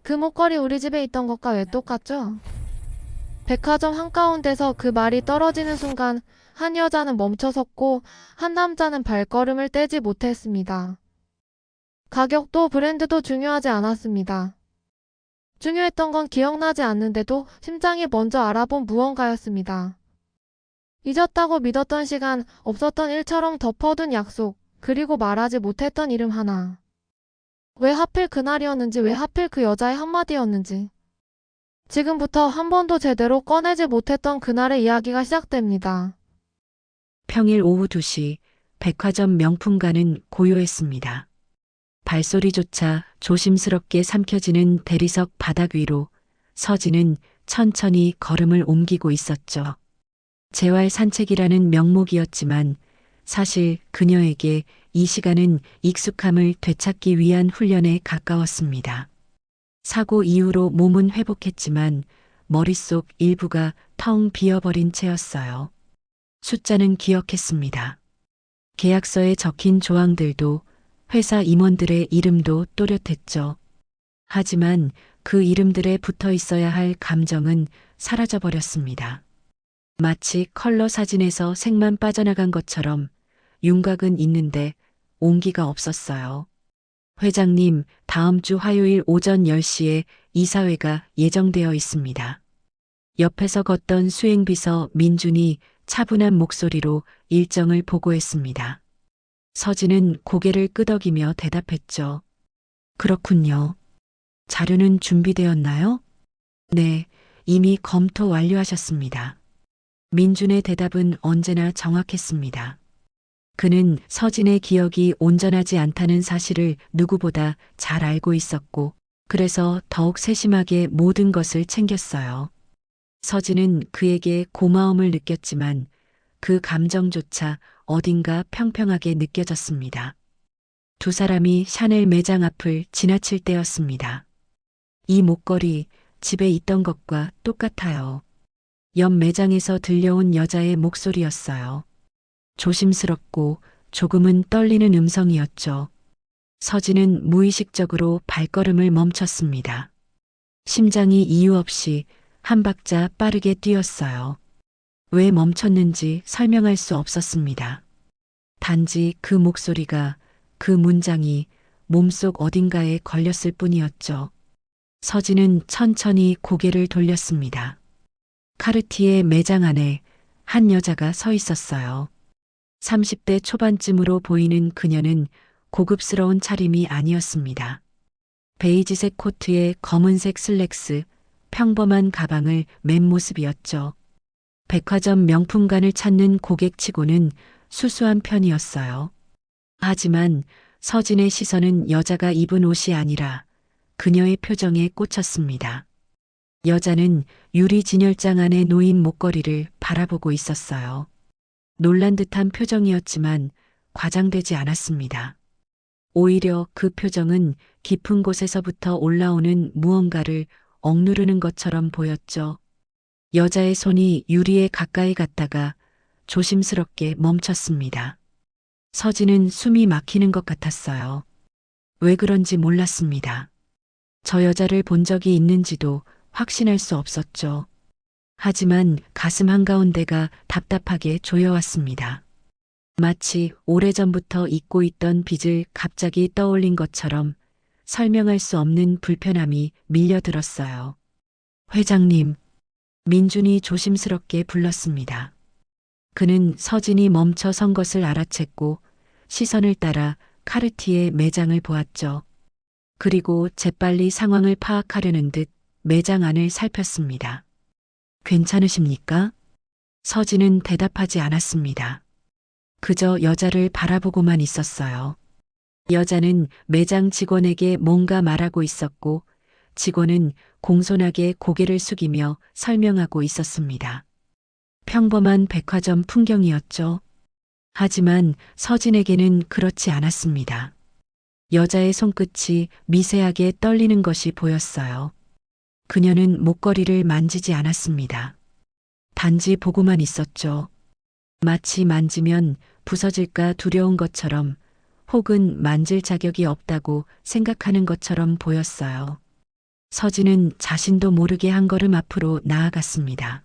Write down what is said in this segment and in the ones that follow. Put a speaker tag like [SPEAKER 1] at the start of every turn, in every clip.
[SPEAKER 1] 그 목걸이 우리 집에 있던 것과 왜 똑같죠? 백화점 한가운데서 그 말이 떨어지는 순간 한 여자는 멈춰섰고 한 남자는 발걸음을 떼지 못했습니다. 가격도 브랜드도 중요하지 않았습니다. 중요했던 건 기억나지 않는데도 심장이 먼저 알아본 무언가였습니다. 잊었다고 믿었던 시간, 없었던 일처럼 덮어둔 약속, 그리고 말하지 못했던 이름 하나. 왜 하필 그날이었는지, 왜 하필 그 여자의 한마디였는지. 지금부터 한 번도 제대로 꺼내지 못했던 그날의 이야기가 시작됩니다.
[SPEAKER 2] 평일 오후 2시 백화점 명품관은 고요했습니다. 발소리조차 조심스럽게 삼켜지는 대리석 바닥 위로 서진은 천천히 걸음을 옮기고 있었죠. 재활 산책이라는 명목이었지만 사실 그녀에게 이 시간은 익숙함을 되찾기 위한 훈련에 가까웠습니다. 사고 이후로 몸은 회복했지만 머릿속 일부가 텅 비어버린 채였어요. 숫자는 기억했습니다. 계약서에 적힌 조항들도 회사 임원들의 이름도 또렷했죠. 하지만 그 이름들에 붙어 있어야 할 감정은 사라져버렸습니다. 마치 컬러 사진에서 색만 빠져나간 것처럼 윤곽은 있는데 온기가 없었어요. 회장님, 다음 주 화요일 오전 10시에 이사회가 예정되어 있습니다. 옆에서 걷던 수행비서 민준이 차분한 목소리로 일정을 보고했습니다. 서진은 고개를 끄덕이며 대답했죠. 그렇군요. 자료는 준비되었나요? 네, 이미 검토 완료하셨습니다. 민준의 대답은 언제나 정확했습니다. 그는 서진의 기억이 온전하지 않다는 사실을 누구보다 잘 알고 있었고, 그래서 더욱 세심하게 모든 것을 챙겼어요. 서진은 그에게 고마움을 느꼈지만 그 감정조차 어딘가 평평하게 느껴졌습니다. 두 사람이 샤넬 매장 앞을 지나칠 때였습니다. 이 목걸이 집에 있던 것과 똑같아요. 옆 매장에서 들려온 여자의 목소리였어요. 조심스럽고 조금은 떨리는 음성이었죠. 서진은 무의식적으로 발걸음을 멈췄습니다. 심장이 이유 없이 한 박자 빠르게 뛰었어요. 왜 멈췄는지 설명할 수 없었습니다. 단지 그 목소리가, 그 문장이 몸속 어딘가에 걸렸을 뿐이었죠. 서진은 천천히 고개를 돌렸습니다. 카르티에 매장 안에 한 여자가 서 있었어요. 30대 초반쯤으로 보이는 그녀는 고급스러운 차림이 아니었습니다. 베이지색 코트에 검은색 슬랙스, 평범한 가방을 맨 모습이었죠. 백화점 명품관을 찾는 고객치고는 수수한 편이었어요. 하지만 서진의 시선은 여자가 입은 옷이 아니라 그녀의 표정에 꽂혔습니다. 여자는 유리 진열장 안에 놓인 목걸이를 바라보고 있었어요. 놀란 듯한 표정이었지만 과장되지 않았습니다. 오히려 그 표정은 깊은 곳에서부터 올라오는 무언가를 억누르는 것처럼 보였죠. 여자의 손이 유리에 가까이 갔다가 조심스럽게 멈췄습니다. 서진은 숨이 막히는 것 같았어요. 왜 그런지 몰랐습니다. 저 여자를 본 적이 있는지도 확신할 수 없었죠. 하지만 가슴 한가운데가 답답하게 조여왔습니다. 마치 오래전부터 잊고 있던 빚을 갑자기 떠올린 것처럼 설명할 수 없는 불편함이 밀려들었어요. 회장님, 민준이 조심스럽게 불렀습니다. 그는 서진이 멈춰 선 것을 알아챘고 시선을 따라 카르티의 매장을 보았죠. 그리고 재빨리 상황을 파악하려는 듯 매장 안을 살폈습니다. 괜찮으십니까? 서진은 대답하지 않았습니다. 그저 여자를 바라보고만 있었어요. 여자는 매장 직원에게 뭔가 말하고 있었고 직원은 공손하게 고개를 숙이며 설명하고 있었습니다. 평범한 백화점 풍경이었죠. 하지만 서진에게는 그렇지 않았습니다. 여자의 손끝이 미세하게 떨리는 것이 보였어요. 그녀는 목걸이를 만지지 않았습니다. 단지 보고만 있었죠. 마치 만지면 부서질까 두려운 것처럼 혹은 만질 자격이 없다고 생각하는 것처럼 보였어요. 서진은 자신도 모르게 한 걸음 앞으로 나아갔습니다.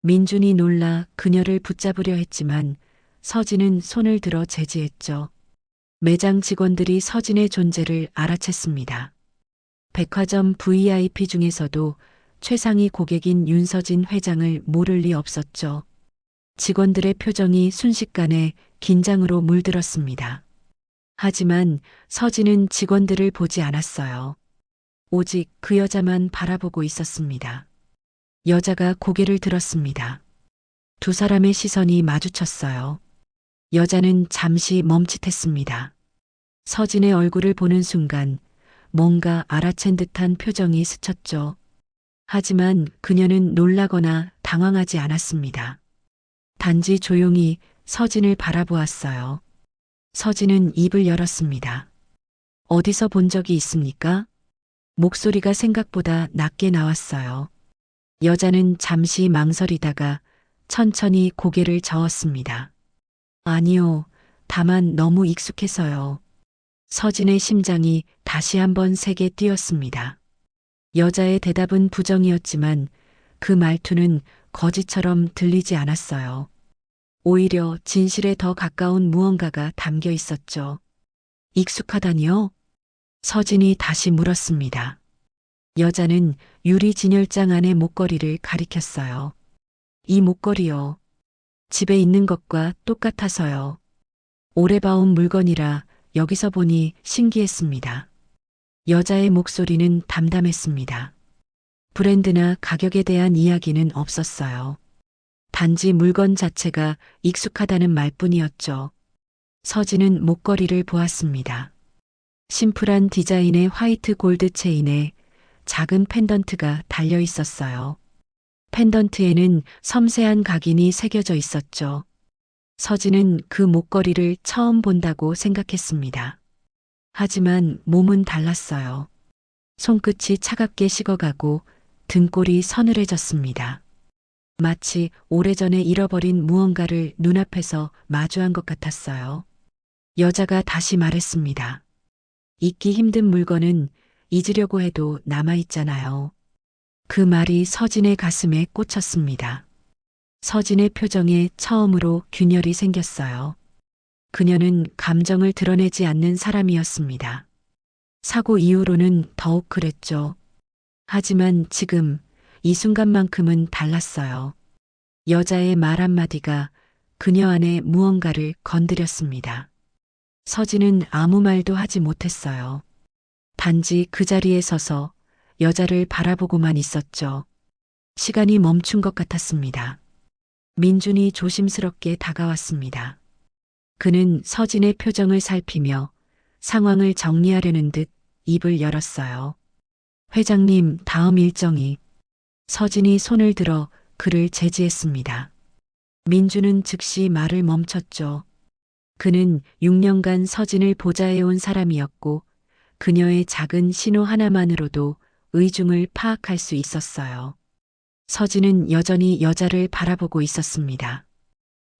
[SPEAKER 2] 민준이 놀라 그녀를 붙잡으려 했지만 서진은 손을 들어 제지했죠. 매장 직원들이 서진의 존재를 알아챘습니다. 백화점 VIP 중에서도 최상위 고객인 윤서진 회장을 모를 리 없었죠. 직원들의 표정이 순식간에 긴장으로 물들었습니다. 하지만 서진은 직원들을 보지 않았어요. 오직 그 여자만 바라보고 있었습니다. 여자가 고개를 들었습니다. 두 사람의 시선이 마주쳤어요. 여자는 잠시 멈칫했습니다. 서진의 얼굴을 보는 순간 뭔가 알아챈 듯한 표정이 스쳤죠. 하지만 그녀는 놀라거나 당황하지 않았습니다. 단지 조용히 서진을 바라보았어요. 서진은 입을 열었습니다. 어디서 본 적이 있습니까? 목소리가 생각보다 낮게 나왔어요. 여자는 잠시 망설이다가 천천히 고개를 저었습니다. 아니요, 다만 너무 익숙해서요. 서진의 심장이 다시 한번 세게 뛰었습니다. 여자의 대답은 부정이었지만 그 말투는 거짓처럼 들리지 않았어요. 오히려 진실에 더 가까운 무언가가 담겨 있었죠. 익숙하다니요? 서진이 다시 물었습니다. 여자는 유리 진열장 안의 목걸이를 가리켰어요. 이 목걸이요. 집에 있는 것과 똑같아서요. 오래 봐온 물건이라 여기서 보니 신기했습니다. 여자의 목소리는 담담했습니다. 브랜드나 가격에 대한 이야기는 없었어요. 단지 물건 자체가 익숙하다는 말뿐이었죠. 서진은 목걸이를 보았습니다. 심플한 디자인의 화이트 골드 체인에 작은 펜던트가 달려 있었어요. 펜던트에는 섬세한 각인이 새겨져 있었죠. 서진은 그 목걸이를 처음 본다고 생각했습니다. 하지만 몸은 달랐어요. 손끝이 차갑게 식어가고 등골이 서늘해졌습니다. 마치 오래전에 잃어버린 무언가를 눈앞에서 마주한 것 같았어요. 여자가 다시 말했습니다. 잊기 힘든 물건은 잊으려고 해도 남아있잖아요. 그 말이 서진의 가슴에 꽂혔습니다. 서진의 표정에 처음으로 균열이 생겼어요. 그녀는 감정을 드러내지 않는 사람이었습니다. 사고 이후로는 더욱 그랬죠. 하지만 지금 이 순간만큼은 달랐어요. 여자의 말 한마디가 그녀 안에 무언가를 건드렸습니다. 서진은 아무 말도 하지 못했어요. 단지 그 자리에 서서 여자를 바라보고만 있었죠. 시간이 멈춘 것 같았습니다. 민준이 조심스럽게 다가왔습니다. 그는 서진의 표정을 살피며 상황을 정리하려는 듯 입을 열었어요. 회장님, 다음 일정이. 서진이 손을 들어 그를 제지했습니다. 민준은 즉시 말을 멈췄죠. 그는 6년간 서진을 보좌해온 사람이었고 그녀의 작은 신호 하나만으로도 의중을 파악할 수 있었어요. 서진은 여전히 여자를 바라보고 있었습니다.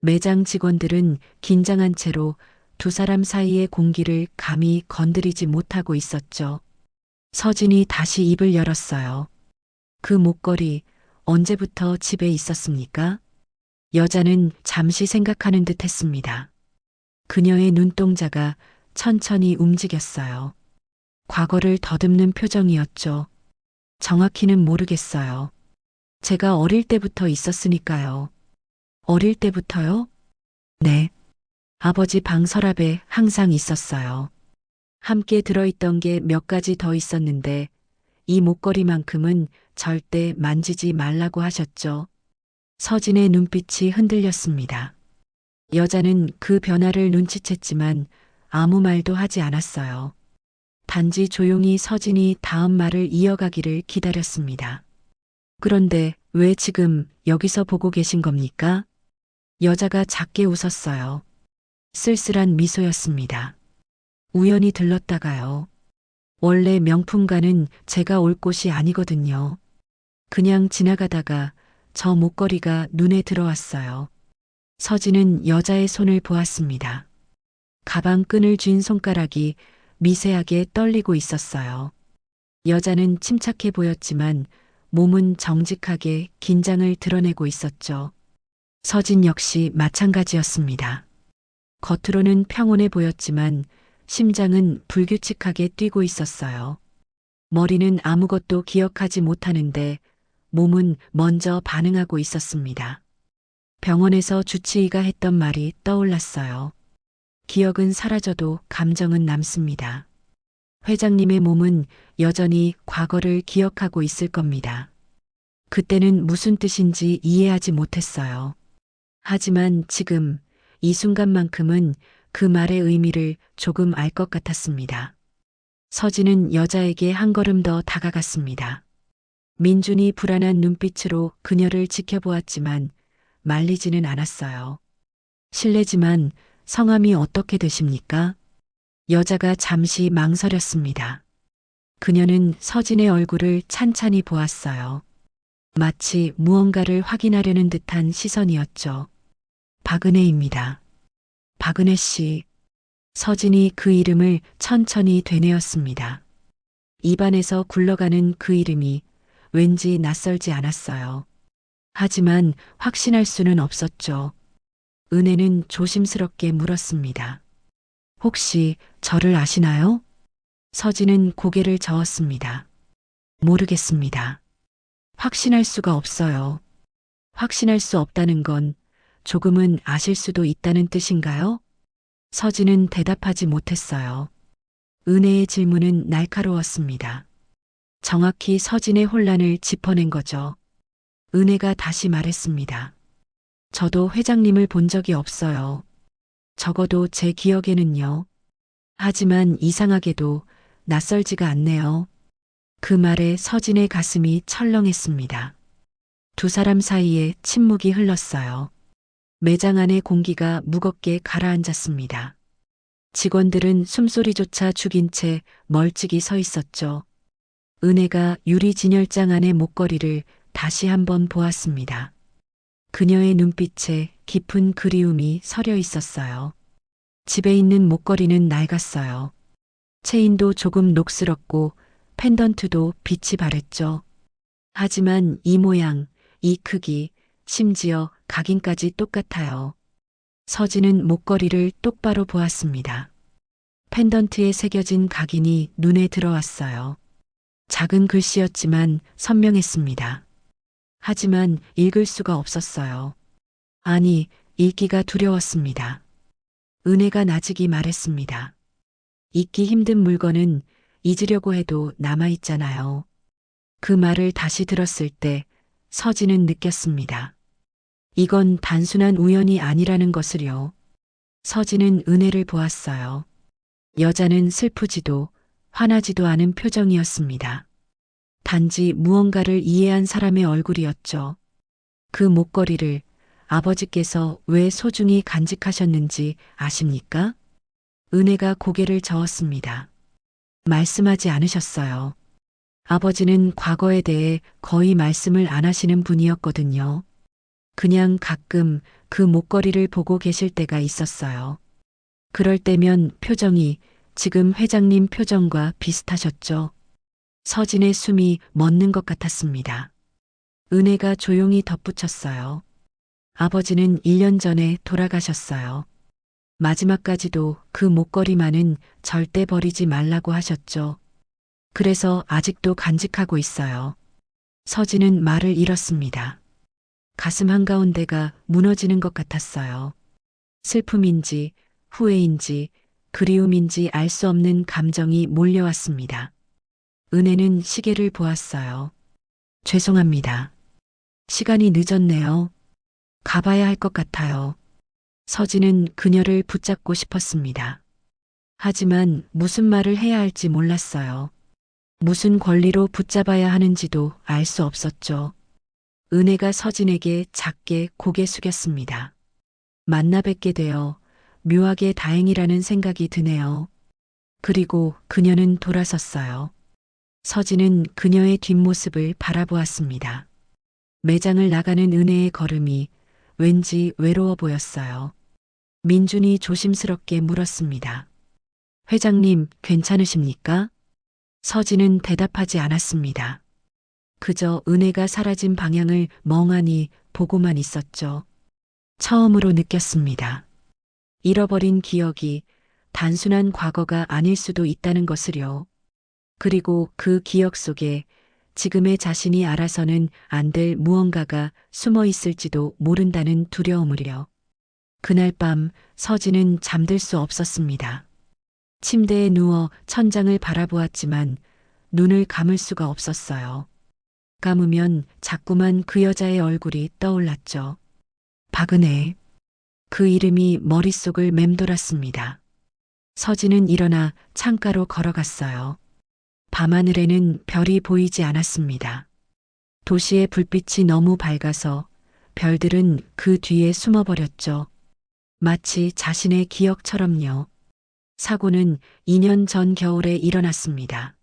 [SPEAKER 2] 매장 직원들은 긴장한 채로 두 사람 사이의 공기를 감히 건드리지 못하고 있었죠. 서진이 다시 입을 열었어요. 그 목걸이 언제부터 집에 있었습니까? 여자는 잠시 생각하는 듯 했습니다. 그녀의 눈동자가 천천히 움직였어요. 과거를 더듬는 표정이었죠. 정확히는 모르겠어요. 제가 어릴 때부터 있었으니까요. 어릴 때부터요? 네. 아버지 방 서랍에 항상 있었어요. 함께 들어있던 게 몇 가지 더 있었는데 이 목걸이만큼은 절대 만지지 말라고 하셨죠. 서진의 눈빛이 흔들렸습니다. 여자는 그 변화를 눈치챘지만 아무 말도 하지 않았어요. 단지 조용히 서진이 다음 말을 이어가기를 기다렸습니다. 그런데 왜 지금 여기서 보고 계신 겁니까? 여자가 작게 웃었어요. 쓸쓸한 미소였습니다. 우연히 들렀다가요. 원래 명품관은 제가 올 곳이 아니거든요. 그냥 지나가다가 저 목걸이가 눈에 들어왔어요. 서진은 여자의 손을 보았습니다. 가방 끈을 쥔 손가락이 미세하게 떨리고 있었어요. 여자는 침착해 보였지만 몸은 정직하게 긴장을 드러내고 있었죠. 서진 역시 마찬가지였습니다. 겉으로는 평온해 보였지만 심장은 불규칙하게 뛰고 있었어요. 머리는 아무것도 기억하지 못하는데 몸은 먼저 반응하고 있었습니다. 병원에서 주치의가 했던 말이 떠올랐어요. 기억은 사라져도 감정은 남습니다. 회장님의 몸은 여전히 과거를 기억하고 있을 겁니다. 그때는 무슨 뜻인지 이해하지 못했어요. 하지만 지금 이 순간만큼은 그 말의 의미를 조금 알 것 같았습니다. 서진은 여자에게 한 걸음 더 다가갔습니다. 민준이 불안한 눈빛으로 그녀를 지켜보았지만 말리지는 않았어요. 실례지만 성함이 어떻게 되십니까? 여자가 잠시 망설였습니다. 그녀는 서진의 얼굴을 찬찬히 보았어요. 마치 무언가를 확인하려는 듯한 시선이었죠. 박은혜입니다. 박은혜 씨. 서진이 그 이름을 천천히 되뇌었습니다. 입안에서 굴러가는 그 이름이 왠지 낯설지 않았어요. 하지만 확신할 수는 없었죠. 은혜는 조심스럽게 물었습니다. 혹시 저를 아시나요? 서진은 고개를 저었습니다. 모르겠습니다. 확신할 수가 없어요. 확신할 수 없다는 건 조금은 아실 수도 있다는 뜻인가요? 서진은 대답하지 못했어요. 은혜의 질문은 날카로웠습니다. 정확히 서진의 혼란을 짚어낸 거죠. 은혜가 다시 말했습니다. 저도 회장님을 본 적이 없어요. 적어도 제 기억에는요. 하지만 이상하게도 낯설지가 않네요. 그 말에 서진의 가슴이 철렁했습니다. 두 사람 사이에 침묵이 흘렀어요. 매장 안의 공기가 무겁게 가라앉았습니다. 직원들은 숨소리조차 죽인 채 멀찍이 서 있었죠. 은혜가 유리 진열장 안의 목걸이를 다시 한번 보았습니다. 그녀의 눈빛에 깊은 그리움이 서려 있었어요. 집에 있는 목걸이는 낡았어요. 체인도 조금 녹슬었고 펜던트도 빛이 바랬죠. 하지만 이 모양, 이 크기, 심지어 각인까지 똑같아요. 서진은 목걸이를 똑바로 보았습니다. 펜던트에 새겨진 각인이 눈에 들어왔어요. 작은 글씨였지만 선명했습니다. 하지만 읽을 수가 없었어요. 아니, 읽기가 두려웠습니다. 은혜가 나직이 말했습니다. 잊기 힘든 물건은 잊으려고 해도 남아있잖아요. 그 말을 다시 들었을 때 서진은 느꼈습니다. 이건 단순한 우연이 아니라는 것을요. 서진은 은혜를 보았어요. 여자는 슬프지도 화나지도 않은 표정이었습니다. 단지 무언가를 이해한 사람의 얼굴이었죠. 그 목걸이를 아버지께서 왜 소중히 간직하셨는지 아십니까? 은혜가 고개를 저었습니다. 말씀하지 않으셨어요. 아버지는 과거에 대해 거의 말씀을 안 하시는 분이었거든요. 그냥 가끔 그 목걸이를 보고 계실 때가 있었어요. 그럴 때면 표정이 지금 회장님 표정과 비슷하셨죠. 서진의 숨이 멎는 것 같았습니다. 은혜가 조용히 덧붙였어요. 아버지는 1년 전에 돌아가셨어요. 마지막까지도 그 목걸이만은 절대 버리지 말라고 하셨죠. 그래서 아직도 간직하고 있어요. 서진은 말을 잃었습니다. 가슴 한가운데가 무너지는 것 같았어요. 슬픔인지 후회인지 그리움인지 알 수 없는 감정이 몰려왔습니다. 은혜는 시계를 보았어요. 죄송합니다. 시간이 늦었네요. 가봐야 할 것 같아요. 서진은 그녀를 붙잡고 싶었습니다. 하지만 무슨 말을 해야 할지 몰랐어요. 무슨 권리로 붙잡아야 하는지도 알 수 없었죠. 은혜가 서진에게 작게 고개 숙였습니다. 만나 뵙게 되어 묘하게 다행이라는 생각이 드네요. 그리고 그녀는 돌아섰어요. 서진은 그녀의 뒷모습을 바라보았습니다. 매장을 나가는 은혜의 걸음이 왠지 외로워 보였어요. 민준이 조심스럽게 물었습니다. 회장님, 괜찮으십니까? 서진은 대답하지 않았습니다. 그저 은혜가 사라진 방향을 멍하니 보고만 있었죠. 처음으로 느꼈습니다. 잃어버린 기억이 단순한 과거가 아닐 수도 있다는 것을요. 그리고 그 기억 속에 지금의 자신이 알아서는 안 될 무언가가 숨어 있을지도 모른다는 두려움을요. 그날 밤 서진은 잠들 수 없었습니다. 침대에 누워 천장을 바라보았지만 눈을 감을 수가 없었어요. 감으면 자꾸만 그 여자의 얼굴이 떠올랐죠. 박은혜. 그 이름이 머릿속을 맴돌았습니다. 서진은 일어나 창가로 걸어갔어요. 밤하늘에는 별이 보이지 않았습니다. 도시의 불빛이 너무 밝아서 별들은 그 뒤에 숨어버렸죠. 마치 자신의 기억처럼요. 사고는 2년 전 겨울에 일어났습니다.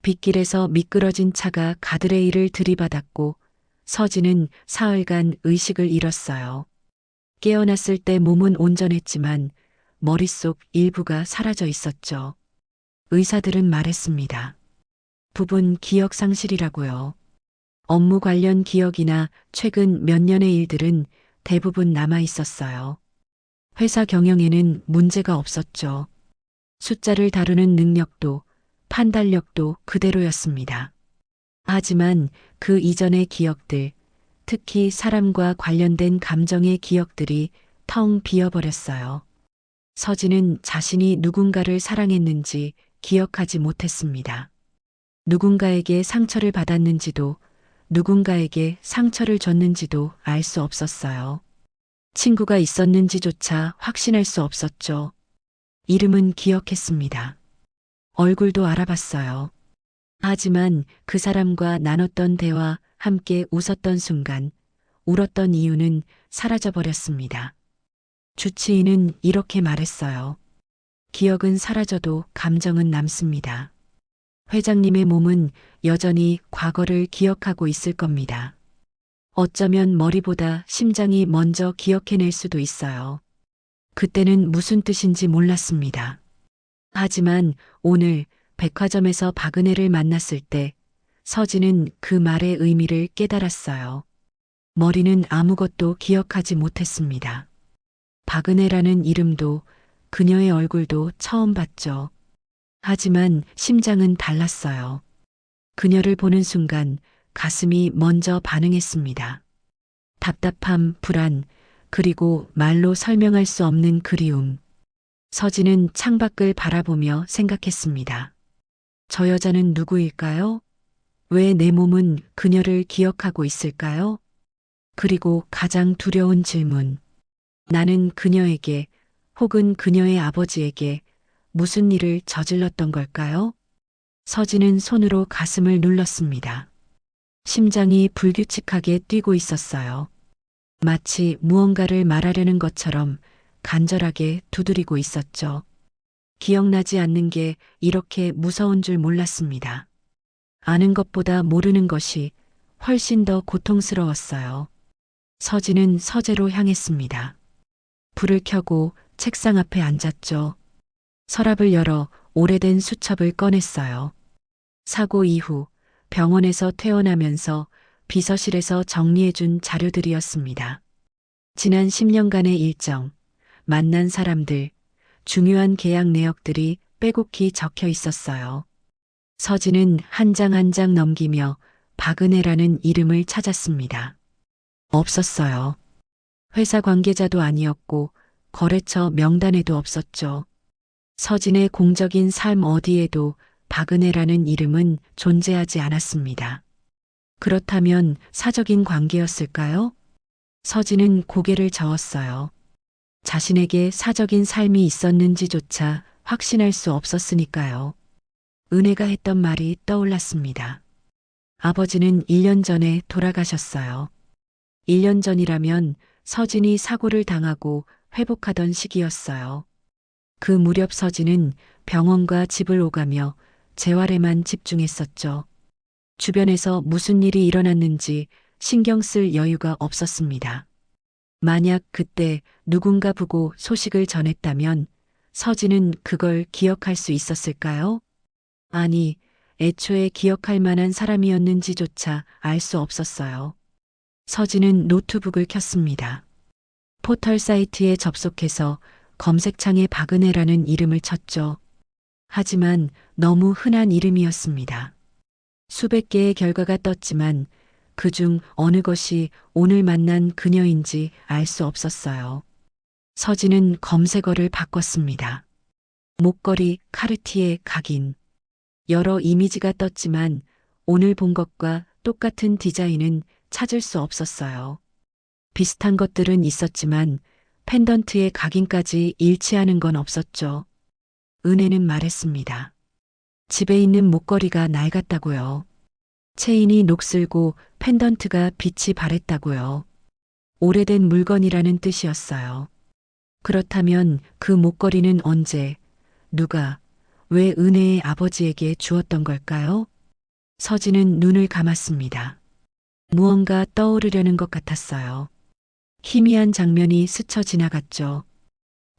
[SPEAKER 2] 빗길에서 미끄러진 차가 가드레일을 들이받았고 서진은 사흘간 의식을 잃었어요. 깨어났을 때 몸은 온전했지만 머릿속 일부가 사라져 있었죠. 의사들은 말했습니다. 부분 기억 상실이라고요. 업무 관련 기억이나 최근 몇 년의 일들은 대부분 남아 있었어요. 회사 경영에는 문제가 없었죠. 숫자를 다루는 능력도 판단력도 그대로였습니다. 하지만 그 이전의 기억들, 특히 사람과 관련된 감정의 기억들이 텅 비어버렸어요. 서진은 자신이 누군가를 사랑했는지 기억하지 못했습니다. 누군가에게 상처를 받았는지도 누군가에게 상처를 줬는지도 알 수 없었어요. 친구가 있었는지조차 확신할 수 없었죠. 이름은 기억했습니다. 얼굴도 알아봤어요. 하지만 그 사람과 나눴던 대화, 함께 웃었던 순간, 울었던 이유는 사라져버렸습니다. 주치의는 이렇게 말했어요. 기억은 사라져도 감정은 남습니다. 회장님의 몸은 여전히 과거를 기억하고 있을 겁니다. 어쩌면 머리보다 심장이 먼저 기억해낼 수도 있어요. 그때는 무슨 뜻인지 몰랐습니다. 하지만 오늘 백화점에서 박은혜를 만났을 때 서진은 그 말의 의미를 깨달았어요. 머리는 아무것도 기억하지 못했습니다. 박은혜라는 이름도 그녀의 얼굴도 처음 봤죠. 하지만 심장은 달랐어요. 그녀를 보는 순간 가슴이 먼저 반응했습니다. 답답함, 불안, 그리고 말로 설명할 수 없는 그리움. 서진은 창밖을 바라보며 생각했습니다. 저 여자는 누구일까요? 왜 내 몸은 그녀를 기억하고 있을까요? 그리고 가장 두려운 질문. 나는 그녀에게 혹은 그녀의 아버지에게 무슨 일을 저질렀던 걸까요? 서진은 손으로 가슴을 눌렀습니다. 심장이 불규칙하게 뛰고 있었어요. 마치 무언가를 말하려는 것처럼 간절하게 두드리고 있었죠. 기억나지 않는 게 이렇게 무서운 줄 몰랐습니다. 아는 것보다 모르는 것이 훨씬 더 고통스러웠어요. 서진은 서재로 향했습니다. 불을 켜고 책상 앞에 앉았죠. 서랍을 열어 오래된 수첩을 꺼냈어요. 사고 이후 병원에서 퇴원하면서 비서실에서 정리해준 자료들이었습니다. 지난 10년간의 일정, 만난 사람들, 중요한 계약 내역들이 빼곡히 적혀 있었어요. 서진은 한 장 한 장 넘기며 박은혜라는 이름을 찾았습니다. 없었어요. 회사 관계자도 아니었고 거래처 명단에도 없었죠. 서진의 공적인 삶 어디에도 박은혜라는 이름은 존재하지 않았습니다. 그렇다면 사적인 관계였을까요? 서진은 고개를 저었어요. 자신에게 사적인 삶이 있었는지조차 확신할 수 없었으니까요. 은혜가 했던 말이 떠올랐습니다. 아버지는 1년 전에 돌아가셨어요. 1년 전이라면 서진이 사고를 당하고 회복하던 시기였어요. 그 무렵 서진은 병원과 집을 오가며 재활에만 집중했었죠. 주변에서 무슨 일이 일어났는지 신경 쓸 여유가 없었습니다. 만약 그때 누군가 보고 소식을 전했다면 서진은 그걸 기억할 수 있었을까요? 아니, 애초에 기억할 만한 사람이었는지조차 알 수 없었어요. 서진은 노트북을 켰습니다. 포털 사이트에 접속해서 검색창에 박은혜라는 이름을 쳤죠. 하지만 너무 흔한 이름이었습니다. 수백 개의 결과가 떴지만 그중 어느 것이 오늘 만난 그녀인지 알 수 없었어요. 서진은 검색어를 바꿨습니다. 목걸이, 카르티에, 각인. 여러 이미지가 떴지만 오늘 본 것과 똑같은 디자인은 찾을 수 없었어요. 비슷한 것들은 있었지만 펜던트의 각인까지 일치하는 건 없었죠. 은혜는 말했습니다. 집에 있는 목걸이가 낡았다고요. 체인이 녹슬고 펜던트가 빛이 바랬다고요. 오래된 물건이라는 뜻이었어요. 그렇다면 그 목걸이는 언제, 누가, 왜 은혜의 아버지에게 주었던 걸까요? 서진은 눈을 감았습니다. 무언가 떠오르려는 것 같았어요. 희미한 장면이 스쳐 지나갔죠.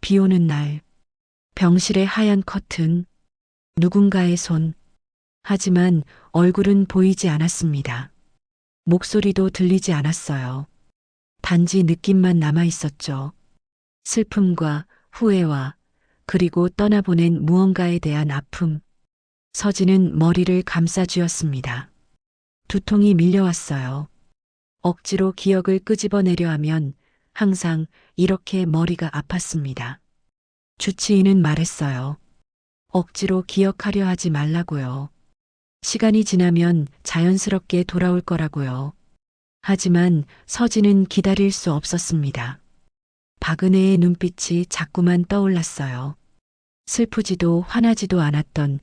[SPEAKER 2] 비 오는 날, 병실의 하얀 커튼, 누군가의 손. 하지만 얼굴은 보이지 않았습니다. 목소리도 들리지 않았어요. 단지 느낌만 남아 있었죠. 슬픔과 후회와 그리고 떠나보낸 무언가에 대한 아픔. 서진은 머리를 감싸쥐었습니다. 두통이 밀려왔어요. 억지로 기억을 끄집어내려 하면 항상 이렇게 머리가 아팠습니다. 주치의는 말했어요. 억지로 기억하려 하지 말라고요. 시간이 지나면 자연스럽게 돌아올 거라고요. 하지만 서진은 기다릴 수 없었습니다. 박은혜의 눈빛이 자꾸만 떠올랐어요. 슬프지도 화나지도 않았던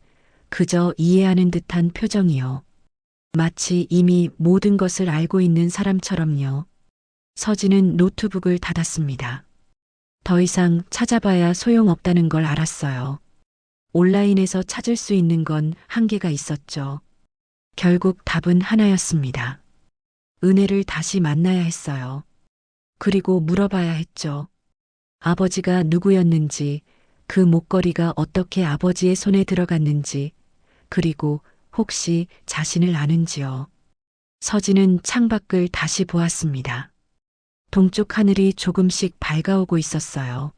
[SPEAKER 2] 그저 이해하는 듯한 표정이요. 마치 이미 모든 것을 알고 있는 사람처럼요. 서진은 노트북을 닫았습니다. 더 이상 찾아봐야 소용없다는 걸 알았어요. 온라인에서 찾을 수 있는 건 한계가 있었죠. 결국 답은 하나였습니다. 은혜를 다시 만나야 했어요. 그리고 물어봐야 했죠. 아버지가 누구였는지, 그 목걸이가 어떻게 아버지의 손에 들어갔는지, 그리고 혹시 자신을 아는지요. 서진은 창밖을 다시 보았습니다. 동쪽 하늘이 조금씩 밝아오고 있었어요.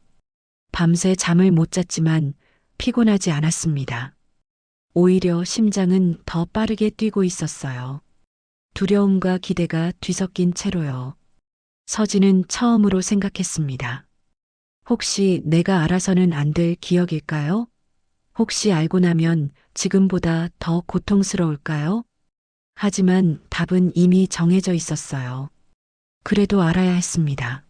[SPEAKER 2] 밤새 잠을 못 잤지만 피곤하지 않았습니다. 오히려 심장은 더 빠르게 뛰고 있었어요. 두려움과 기대가 뒤섞인 채로요. 서진은 처음으로 생각했습니다. 혹시 내가 알아서는 안 될 기억일까요? 혹시 알고 나면 지금보다 더 고통스러울까요? 하지만 답은 이미 정해져 있었어요. 그래도 알아야 했습니다.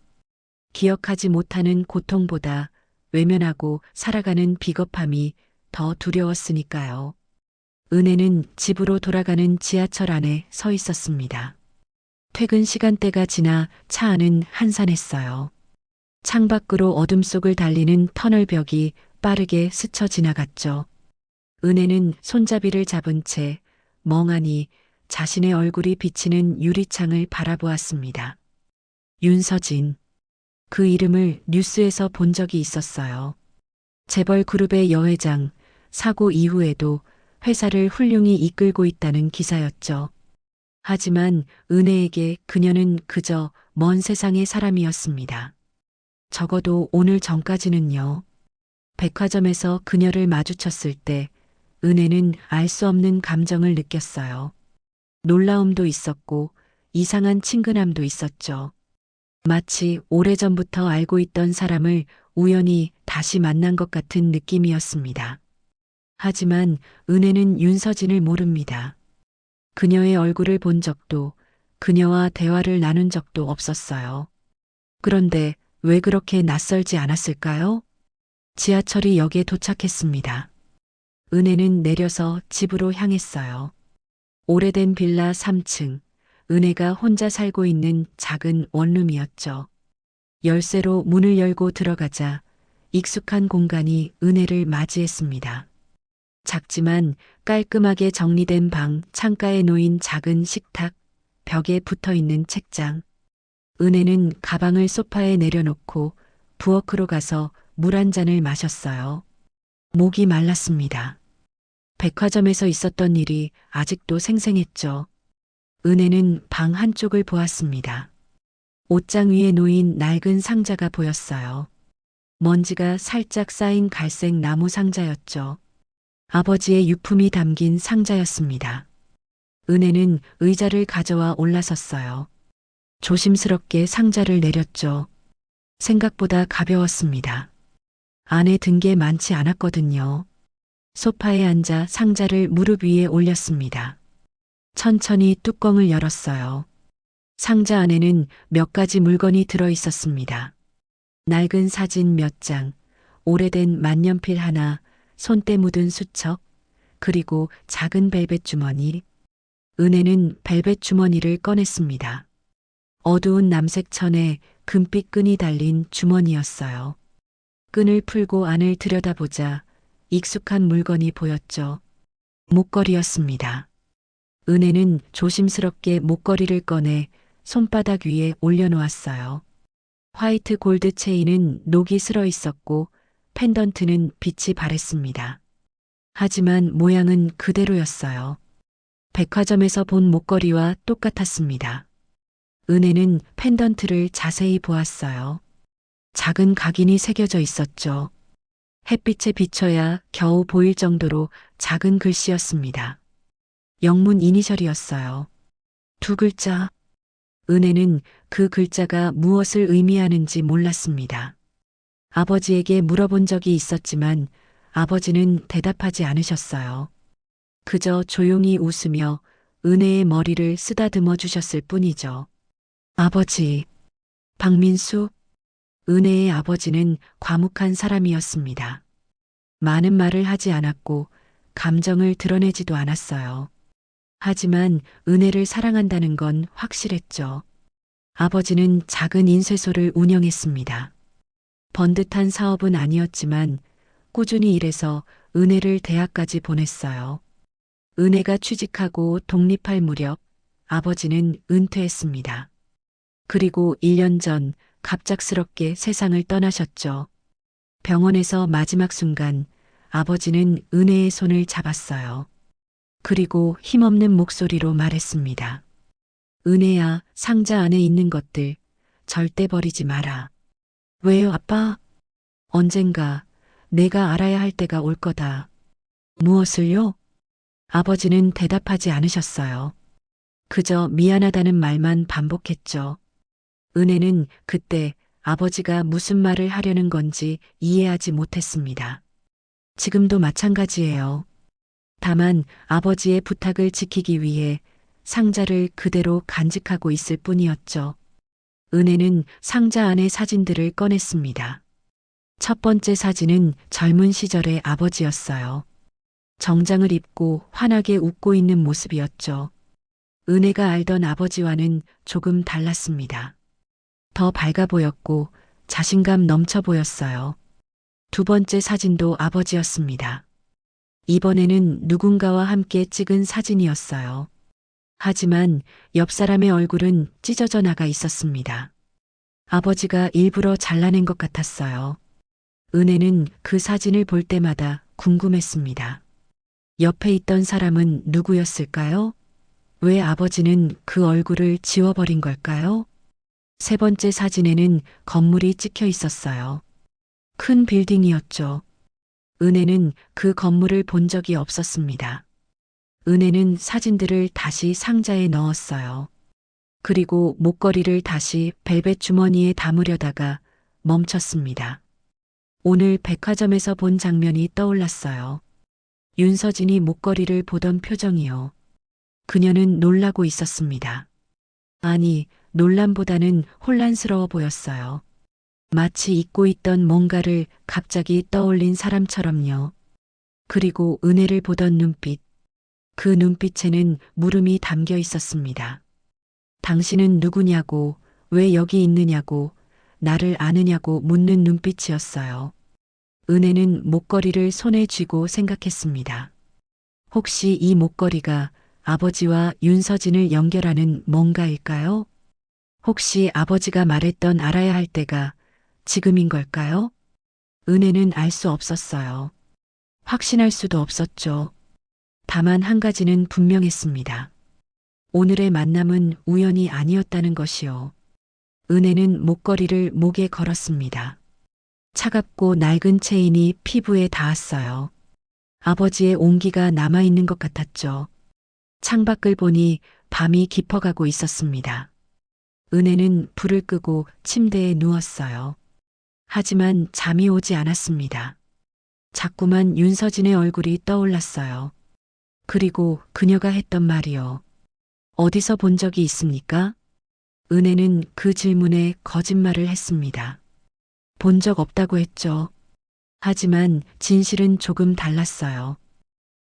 [SPEAKER 2] 기억하지 못하는 고통보다 외면하고 살아가는 비겁함이 더 두려웠으니까요. 은혜는 집으로 돌아가는 지하철 안에 서 있었습니다. 퇴근 시간대가 지나 차 안은 한산했어요. 창밖으로 어둠 속을 달리는 터널벽이 빠르게 스쳐 지나갔죠. 은혜는 손잡이를 잡은 채 멍하니 자신의 얼굴이 비치는 유리창을 바라보았습니다. 윤서진. 그 이름을 뉴스에서 본 적이 있었어요. 재벌 그룹의 여회장, 사고 이후에도 회사를 훌륭히 이끌고 있다는 기사였죠. 하지만 은혜에게 그녀는 그저 먼 세상의 사람이었습니다. 적어도 오늘 전까지는요. 백화점에서 그녀를 마주쳤을 때 은혜는 알 수 없는 감정을 느꼈어요. 놀라움도 있었고 이상한 친근함도 있었죠. 마치 오래전부터 알고 있던 사람을 우연히 다시 만난 것 같은 느낌이었습니다. 하지만 은혜는 윤서진을 모릅니다. 그녀의 얼굴을 본 적도, 그녀와 대화를 나눈 적도 없었어요. 그런데 왜 그렇게 낯설지 않았을까요? 지하철이 역에 도착했습니다. 은혜는 내려서 집으로 향했어요. 오래된 빌라 3층, 은혜가 혼자 살고 있는 작은 원룸이었죠. 열쇠로 문을 열고 들어가자 익숙한 공간이 은혜를 맞이했습니다. 작지만 깔끔하게 정리된 방, 창가에 놓인 작은 식탁, 벽에 붙어 있는 책장. 은혜는 가방을 소파에 내려놓고 부엌으로 가서 물 한 잔을 마셨어요. 목이 말랐습니다. 백화점에서 있었던 일이 아직도 생생했죠. 은혜는 방 한쪽을 보았습니다. 옷장 위에 놓인 낡은 상자가 보였어요. 먼지가 살짝 쌓인 갈색 나무 상자였죠. 아버지의 유품이 담긴 상자였습니다. 은혜는 의자를 가져와 올라섰어요. 조심스럽게 상자를 내렸죠. 생각보다 가벼웠습니다. 안에 든 게 많지 않았거든요. 소파에 앉아 상자를 무릎 위에 올렸습니다. 천천히 뚜껑을 열었어요. 상자 안에는 몇 가지 물건이 들어 있었습니다. 낡은 사진 몇 장, 오래된 만년필 하나, 손때 묻은 수첩, 그리고 작은 벨벳 주머니. 은혜는 벨벳 주머니를 꺼냈습니다. 어두운 남색 천에 금빛 끈이 달린 주머니였어요. 끈을 풀고 안을 들여다보자 익숙한 물건이 보였죠. 목걸이였습니다. 은혜는 조심스럽게 목걸이를 꺼내 손바닥 위에 올려놓았어요. 화이트 골드 체인은 녹이 슬어 있었고 펜던트는 빛이 바랬습니다. 하지만 모양은 그대로였어요. 백화점에서 본 목걸이와 똑같았습니다. 은혜는 펜던트를 자세히 보았어요. 작은 각인이 새겨져 있었죠. 햇빛에 비춰야 겨우 보일 정도로 작은 글씨였습니다. 영문 이니셜이었어요. 두 글자. 은혜는 그 글자가 무엇을 의미하는지 몰랐습니다. 아버지에게 물어본 적이 있었지만 아버지는 대답하지 않으셨어요. 그저 조용히 웃으며 은혜의 머리를 쓰다듬어 주셨을 뿐이죠. 아버지, 박민수. 은혜의 아버지는 과묵한 사람이었습니다. 많은 말을 하지 않았고 감정을 드러내지도 않았어요. 하지만 은혜를 사랑한다는 건 확실했죠. 아버지는 작은 인쇄소를 운영했습니다. 번듯한 사업은 아니었지만 꾸준히 일해서 은혜를 대학까지 보냈어요. 은혜가 취직하고 독립할 무렵 아버지는 은퇴했습니다. 그리고 1년 전 갑작스럽게 세상을 떠나셨죠. 병원에서 마지막 순간 아버지는 은혜의 손을 잡았어요. 그리고 힘없는 목소리로 말했습니다. 은혜야, 상자 안에 있는 것들 절대 버리지 마라. 왜요, 아빠? 언젠가 내가 알아야 할 때가 올 거다. 무엇을요? 아버지는 대답하지 않으셨어요. 그저 미안하다는 말만 반복했죠. 은혜는 그때 아버지가 무슨 말을 하려는 건지 이해하지 못했습니다. 지금도 마찬가지예요. 다만 아버지의 부탁을 지키기 위해 상자를 그대로 간직하고 있을 뿐이었죠. 은혜는 상자 안의 사진들을 꺼냈습니다. 첫 번째 사진은 젊은 시절의 아버지였어요. 정장을 입고 환하게 웃고 있는 모습이었죠. 은혜가 알던 아버지와는 조금 달랐습니다. 더 밝아 보였고 자신감 넘쳐 보였어요. 두 번째 사진도 아버지였습니다. 이번에는 누군가와 함께 찍은 사진이었어요. 하지만 옆 사람의 얼굴은 찢어져 나가 있었습니다. 아버지가 일부러 잘라낸 것 같았어요. 은혜는 그 사진을 볼 때마다 궁금했습니다. 옆에 있던 사람은 누구였을까요? 왜 아버지는 그 얼굴을 지워버린 걸까요? 세 번째 사진에는 건물이 찍혀 있었어요. 큰 빌딩이었죠. 은혜는 그 건물을 본 적이 없었습니다. 은혜는 사진들을 다시 상자에 넣었어요. 그리고 목걸이를 다시 벨벳 주머니에 담으려다가 멈췄습니다. 오늘 백화점에서 본 장면이 떠올랐어요. 윤서진이 목걸이를 보던 표정이요. 그녀는 놀라고 있었습니다. 아니, 놀람보다는 혼란스러워 보였어요. 마치 잊고 있던 뭔가를 갑자기 떠올린 사람처럼요. 그리고 은혜를 보던 눈빛. 그 눈빛에는 물음이 담겨 있었습니다. 당신은 누구냐고, 왜 여기 있느냐고, 나를 아느냐고 묻는 눈빛이었어요. 은혜는 목걸이를 손에 쥐고 생각했습니다. 혹시 이 목걸이가 아버지와 윤서진을 연결하는 뭔가일까요? 혹시 아버지가 말했던 알아야 할 때가 지금인 걸까요? 은혜는 알 수 없었어요. 확신할 수도 없었죠. 다만 한 가지는 분명했습니다. 오늘의 만남은 우연이 아니었다는 것이요. 은혜는 목걸이를 목에 걸었습니다. 차갑고 낡은 체인이 피부에 닿았어요. 아버지의 온기가 남아있는 것 같았죠. 창밖을 보니 밤이 깊어가고 있었습니다. 은혜는 불을 끄고 침대에 누웠어요. 하지만 잠이 오지 않았습니다. 자꾸만 윤서진의 얼굴이 떠올랐어요. 그리고 그녀가 했던 말이요. 어디서 본 적이 있습니까? 은혜는 그 질문에 거짓말을 했습니다. 본 적 없다고 했죠. 하지만 진실은 조금 달랐어요.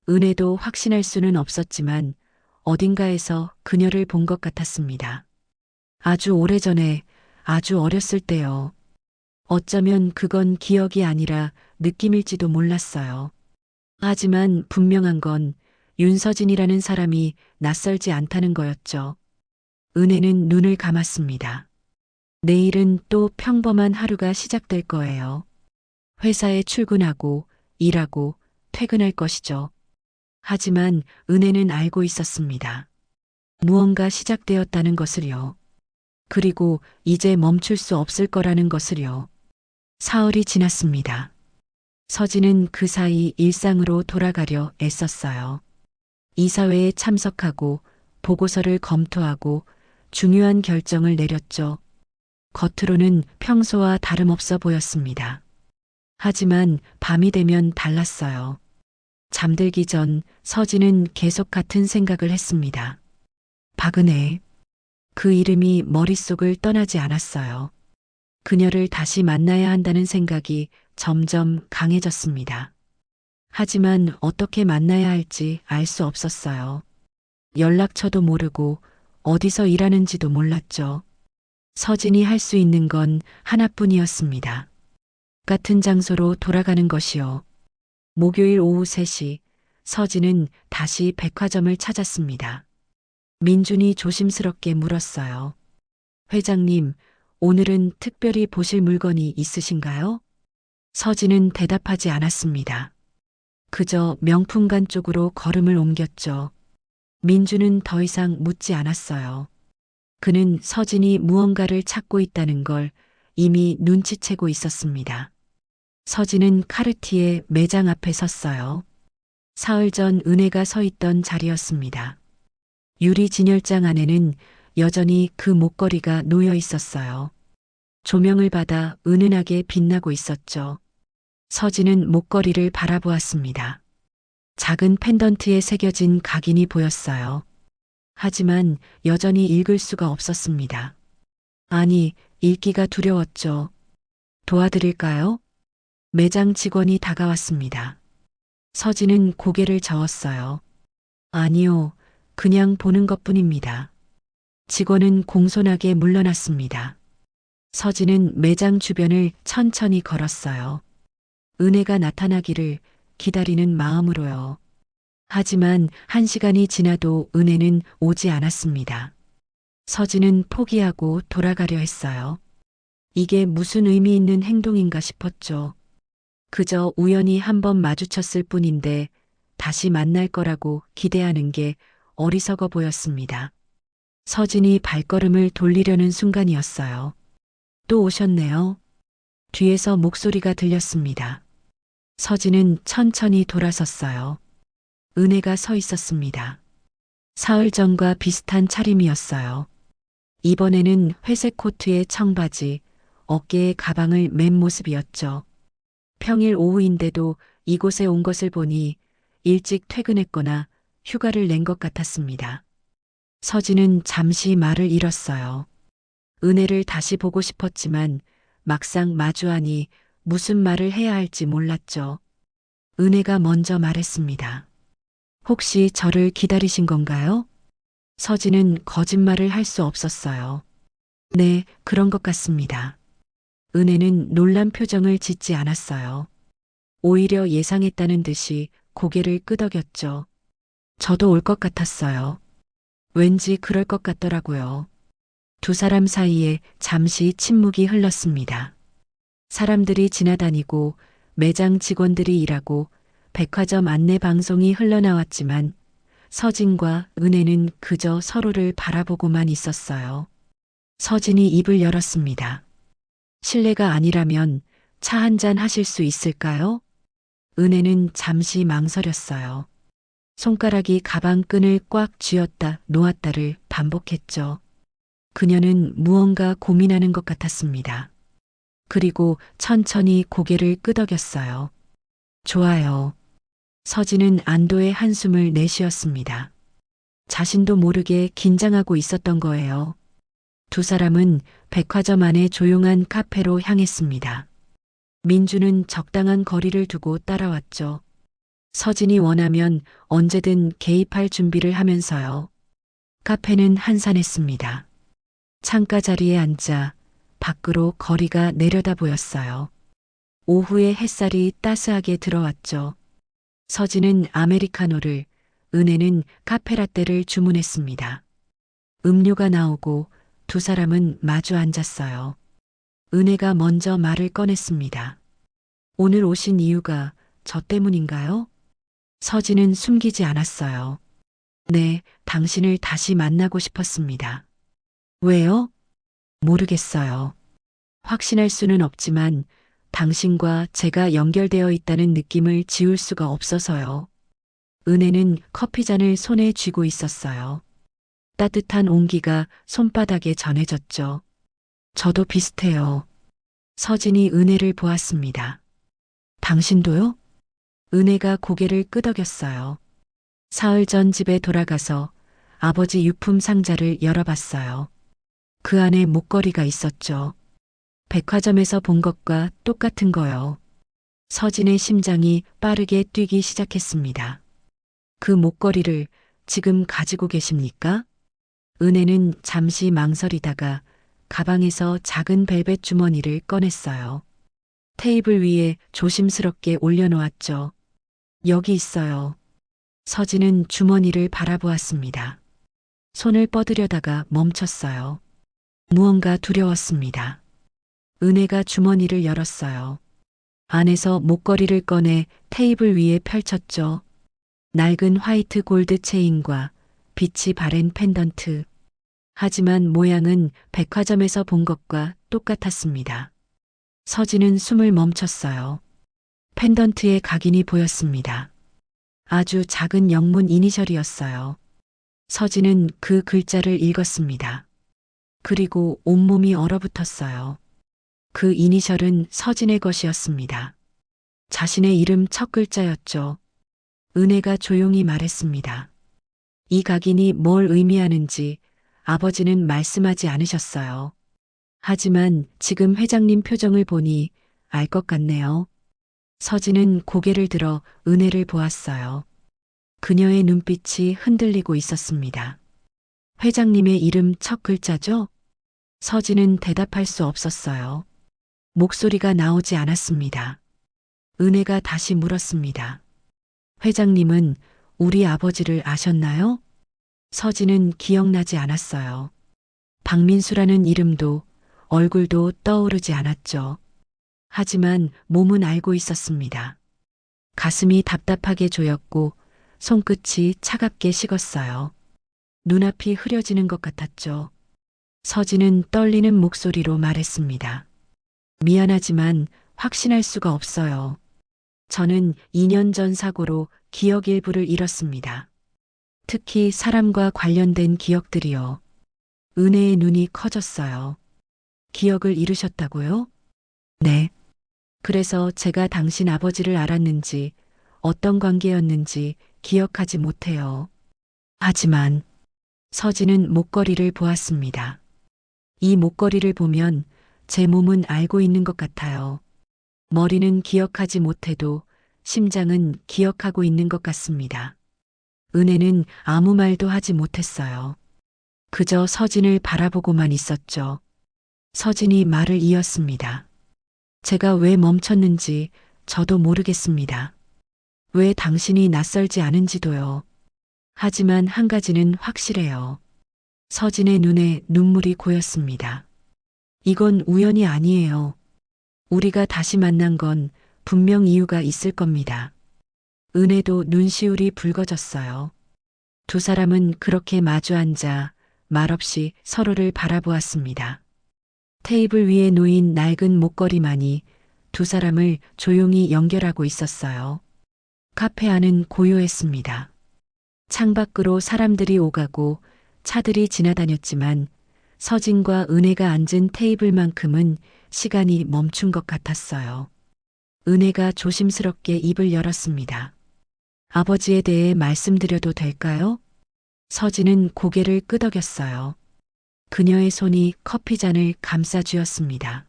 [SPEAKER 2] 은혜도 확신할 수는 없었지만 어딘가에서 그녀를 본 것 같았습니다. 아주 오래전에, 아주 어렸을 때요. 어쩌면 그건 기억이 아니라 느낌일지도 몰랐어요. 하지만 분명한 건 윤서진이라는 사람이 낯설지 않다는 거였죠. 은혜는 눈을 감았습니다. 내일은 또 평범한 하루가 시작될 거예요. 회사에 출근하고 일하고 퇴근할 것이죠. 하지만 은혜는 알고 있었습니다. 무언가 시작되었다는 것을요. 그리고 이제 멈출 수 없을 거라는 것을요. 사흘이 지났습니다. 서진은 그 사이 일상으로 돌아가려 애썼어요. 이사회에 참석하고 보고서를 검토하고 중요한 결정을 내렸죠. 겉으로는 평소와 다름없어 보였습니다. 하지만 밤이 되면 달랐어요. 잠들기 전 서진은 계속 같은 생각을 했습니다. 박은혜. 그 이름이 머릿속을 떠나지 않았어요. 그녀를 다시 만나야 한다는 생각이 점점 강해졌습니다. 하지만 어떻게 만나야 할지 알 수 없었어요. 연락처도 모르고 어디서 일하는지도 몰랐죠. 서진이 할 수 있는 건 하나뿐이었습니다. 같은 장소로 돌아가는 것이요. 목요일 오후 3시 서진은 다시 백화점을 찾았습니다. 민준이 조심스럽게 물었어요. 회장님, 오늘은 특별히 보실 물건이 있으신가요? 서진은 대답하지 않았습니다. 그저 명품관 쪽으로 걸음을 옮겼죠. 민준은 더 이상 묻지 않았어요. 그는 서진이 무언가를 찾고 있다는 걸 이미 눈치채고 있었습니다. 서진은 카르티에 매장 앞에 섰어요. 사흘 전 은혜가 서 있던 자리였습니다. 유리 진열장 안에는 여전히 그 목걸이가 놓여 있었어요. 조명을 받아 은은하게 빛나고 있었죠. 서진은 목걸이를 바라보았습니다. 작은 펜던트에 새겨진 각인이 보였어요. 하지만 여전히 읽을 수가 없었습니다. 아니, 읽기가 두려웠죠. 도와드릴까요? 매장 직원이 다가왔습니다. 서진은 고개를 저었어요. 아니요, 그냥 보는 것뿐입니다. 직원은 공손하게 물러났습니다. 서진은 매장 주변을 천천히 걸었어요. 은혜가 나타나기를 기다리는 마음으로요. 하지만 1시간이 지나도 은혜는 오지 않았습니다. 서진은 포기하고 돌아가려 했어요. 이게 무슨 의미 있는 행동인가 싶었죠. 그저 우연히 한번 마주쳤을 뿐인데 다시 만날 거라고 기대하는 게 어리석어 보였습니다. 서진이 발걸음을 돌리려는 순간이었어요. 또 오셨네요. 뒤에서 목소리가 들렸습니다. 서진은 천천히 돌아섰어요. 은혜가 서 있었습니다. 사흘 전과 비슷한 차림이었어요. 이번에는 회색 코트에 청바지, 어깨에 가방을 맨 모습이었죠. 평일 오후인데도 이곳에 온 것을 보니 일찍 퇴근했거나 휴가를 낸 것 같았습니다. 서진은 잠시 말을 잃었어요. 은혜를 다시 보고 싶었지만 막상 마주하니 무슨 말을 해야 할지 몰랐죠. 은혜가 먼저 말했습니다. 혹시 저를 기다리신 건가요? 서진은 거짓말을 할 수 없었어요. 네, 그런 것 같습니다. 은혜는 놀란 표정을 짓지 않았어요. 오히려 예상했다는 듯이 고개를 끄덕였죠. 저도 올 것 같았어요. 왠지 그럴 것 같더라고요. 두 사람 사이에 잠시 침묵이 흘렀습니다. 사람들이 지나다니고 매장 직원들이 일하고 백화점 안내 방송이 흘러나왔지만 서진과 은혜는 그저 서로를 바라보고만 있었어요. 서진이 입을 열었습니다. 실례가 아니라면 차 한잔 하실 수 있을까요? 은혜는 잠시 망설였어요. 손가락이 가방 끈을 꽉 쥐었다 놓았다를 반복했죠. 그녀는 무언가 고민하는 것 같았습니다. 그리고 천천히 고개를 끄덕였어요. 좋아요. 서진은 안도의 한숨을 내쉬었습니다. 자신도 모르게 긴장하고 있었던 거예요. 두 사람은 백화점 안의 조용한 카페로 향했습니다. 민주는 적당한 거리를 두고 따라왔죠. 서진이 원하면 언제든 개입할 준비를 하면서요. 카페는 한산했습니다. 창가 자리에 앉아 밖으로 거리가 내려다 보였어요. 오후의 햇살이 따스하게 들어왔죠. 서진은 아메리카노를, 은혜는 카페라떼를 주문했습니다. 음료가 나오고 두 사람은 마주 앉았어요. 은혜가 먼저 말을 꺼냈습니다. 오늘 오신 이유가 저 때문인가요? 서진은 숨기지 않았어요. 네, 당신을 다시 만나고 싶었습니다. 왜요? 모르겠어요. 확신할 수는 없지만 당신과 제가 연결되어 있다는 느낌을 지울 수가 없어서요. 은혜는 커피잔을 손에 쥐고 있었어요. 따뜻한 온기가 손바닥에 전해졌죠. 저도 비슷해요. 서진이 은혜를 보았습니다. 당신도요? 은혜가 고개를 끄덕였어요. 사흘 전 집에 돌아가서 아버지 유품 상자를 열어봤어요. 그 안에 목걸이가 있었죠. 백화점에서 본 것과 똑같은 거요. 서진의 심장이 빠르게 뛰기 시작했습니다. 그 목걸이를 지금 가지고 계십니까? 은혜는 잠시 망설이다가 가방에서 작은 벨벳 주머니를 꺼냈어요. 테이블 위에 조심스럽게 올려놓았죠. 여기 있어요. 서진은 주머니를 바라보았습니다. 손을 뻗으려다가 멈췄어요. 무언가 두려웠습니다. 은혜가 주머니를 열었어요. 안에서 목걸이를 꺼내 테이블 위에 펼쳤죠. 낡은 화이트 골드 체인과 빛이 바랜 펜던트. 하지만 모양은 백화점에서 본 것과 똑같았습니다. 서진은 숨을 멈췄어요. 펜던트에 각인이 보였습니다. 아주 작은 영문 이니셜이었어요. 서진은 그 글자를 읽었습니다. 그리고 온몸이 얼어붙었어요. 그 이니셜은 서진의 것이었습니다. 자신의 이름 첫 글자였죠. 은혜가 조용히 말했습니다. 이 각인이 뭘 의미하는지 아버지는 말씀하지 않으셨어요. 하지만 지금 회장님 표정을 보니 알 것 같네요. 서진은 고개를 들어 은혜를 보았어요. 그녀의 눈빛이 흔들리고 있었습니다. 회장님의 이름 첫 글자죠? 서진은 대답할 수 없었어요. 목소리가 나오지 않았습니다. 은혜가 다시 물었습니다. 회장님은 우리 아버지를 아셨나요? 서진은 기억나지 않았어요. 박민수라는 이름도 얼굴도 떠오르지 않았죠. 하지만 몸은 알고 있었습니다. 가슴이 답답하게 조였고 손끝이 차갑게 식었어요. 눈앞이 흐려지는 것 같았죠. 서진은 떨리는 목소리로 말했습니다. 미안하지만 확신할 수가 없어요. 저는 2년 전 사고로 기억 일부를 잃었습니다. 특히 사람과 관련된 기억들이요. 은혜의 눈이 커졌어요. 기억을 잃으셨다고요? 네. 그래서 제가 당신 아버지를 알았는지 어떤 관계였는지 기억하지 못해요. 하지만 서진은 목걸이를 보았습니다. 이 목걸이를 보면 제 몸은 알고 있는 것 같아요. 머리는 기억하지 못해도 심장은 기억하고 있는 것 같습니다. 은혜는 아무 말도 하지 못했어요. 그저 서진을 바라보고만 있었죠. 서진이 말을 이었습니다. 제가 왜 멈췄는지 저도 모르겠습니다. 왜 당신이 낯설지 않은지도요. 하지만 한 가지는 확실해요. 서진의 눈에 눈물이 고였습니다. 이건 우연이 아니에요. 우리가 다시 만난 건 분명 이유가 있을 겁니다. 은혜도 눈시울이 붉어졌어요. 두 사람은 그렇게 마주 앉아 말없이 서로를 바라보았습니다. 테이블 위에 놓인 낡은 목걸이만이 두 사람을 조용히 연결하고 있었어요. 카페 안은 고요했습니다. 창밖으로 사람들이 오가고 차들이 지나다녔지만 서진과 은혜가 앉은 테이블만큼은 시간이 멈춘 것 같았어요. 은혜가 조심스럽게 입을 열었습니다. 아버지에 대해 말씀드려도 될까요? 서진은 고개를 끄덕였어요. 그녀의 손이 커피잔을 감싸 쥐었습니다.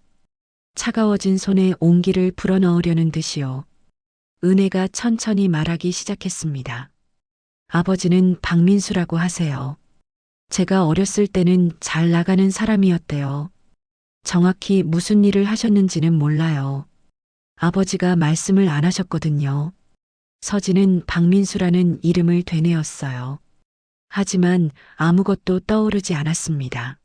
[SPEAKER 2] 차가워진 손에 온기를 불어넣으려는 듯이요. 은혜가 천천히 말하기 시작했습니다. 아버지는 박민수라고 하세요. 제가 어렸을 때는 잘 나가는 사람이었대요. 정확히 무슨 일을 하셨는지는 몰라요. 아버지가 말씀을 안 하셨거든요. 서진은 박민수라는 이름을 되뇌었어요. 하지만 아무것도 떠오르지 않았습니다.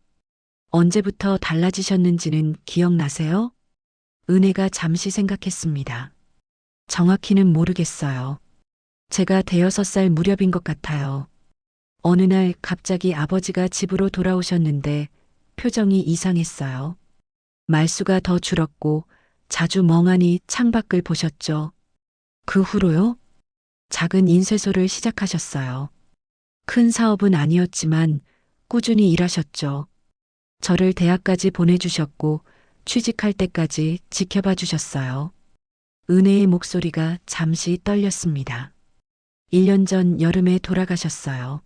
[SPEAKER 2] 언제부터 달라지셨는지는 기억나세요? 은혜가 잠시 생각했습니다. 정확히는 모르겠어요. 제가 6살 무렵인 것 같아요. 어느 날 갑자기 아버지가 집으로 돌아오셨는데 표정이 이상했어요. 말수가 더 줄었고 자주 멍하니 창밖을 보셨죠. 그 후로요? 작은 인쇄소를 시작하셨어요. 큰 사업은 아니었지만 꾸준히 일하셨죠. 저를 대학까지 보내주셨고 취직할 때까지 지켜봐 주셨어요. 은혜의 목소리가 잠시 떨렸습니다. 1년 전 여름에 돌아가셨어요.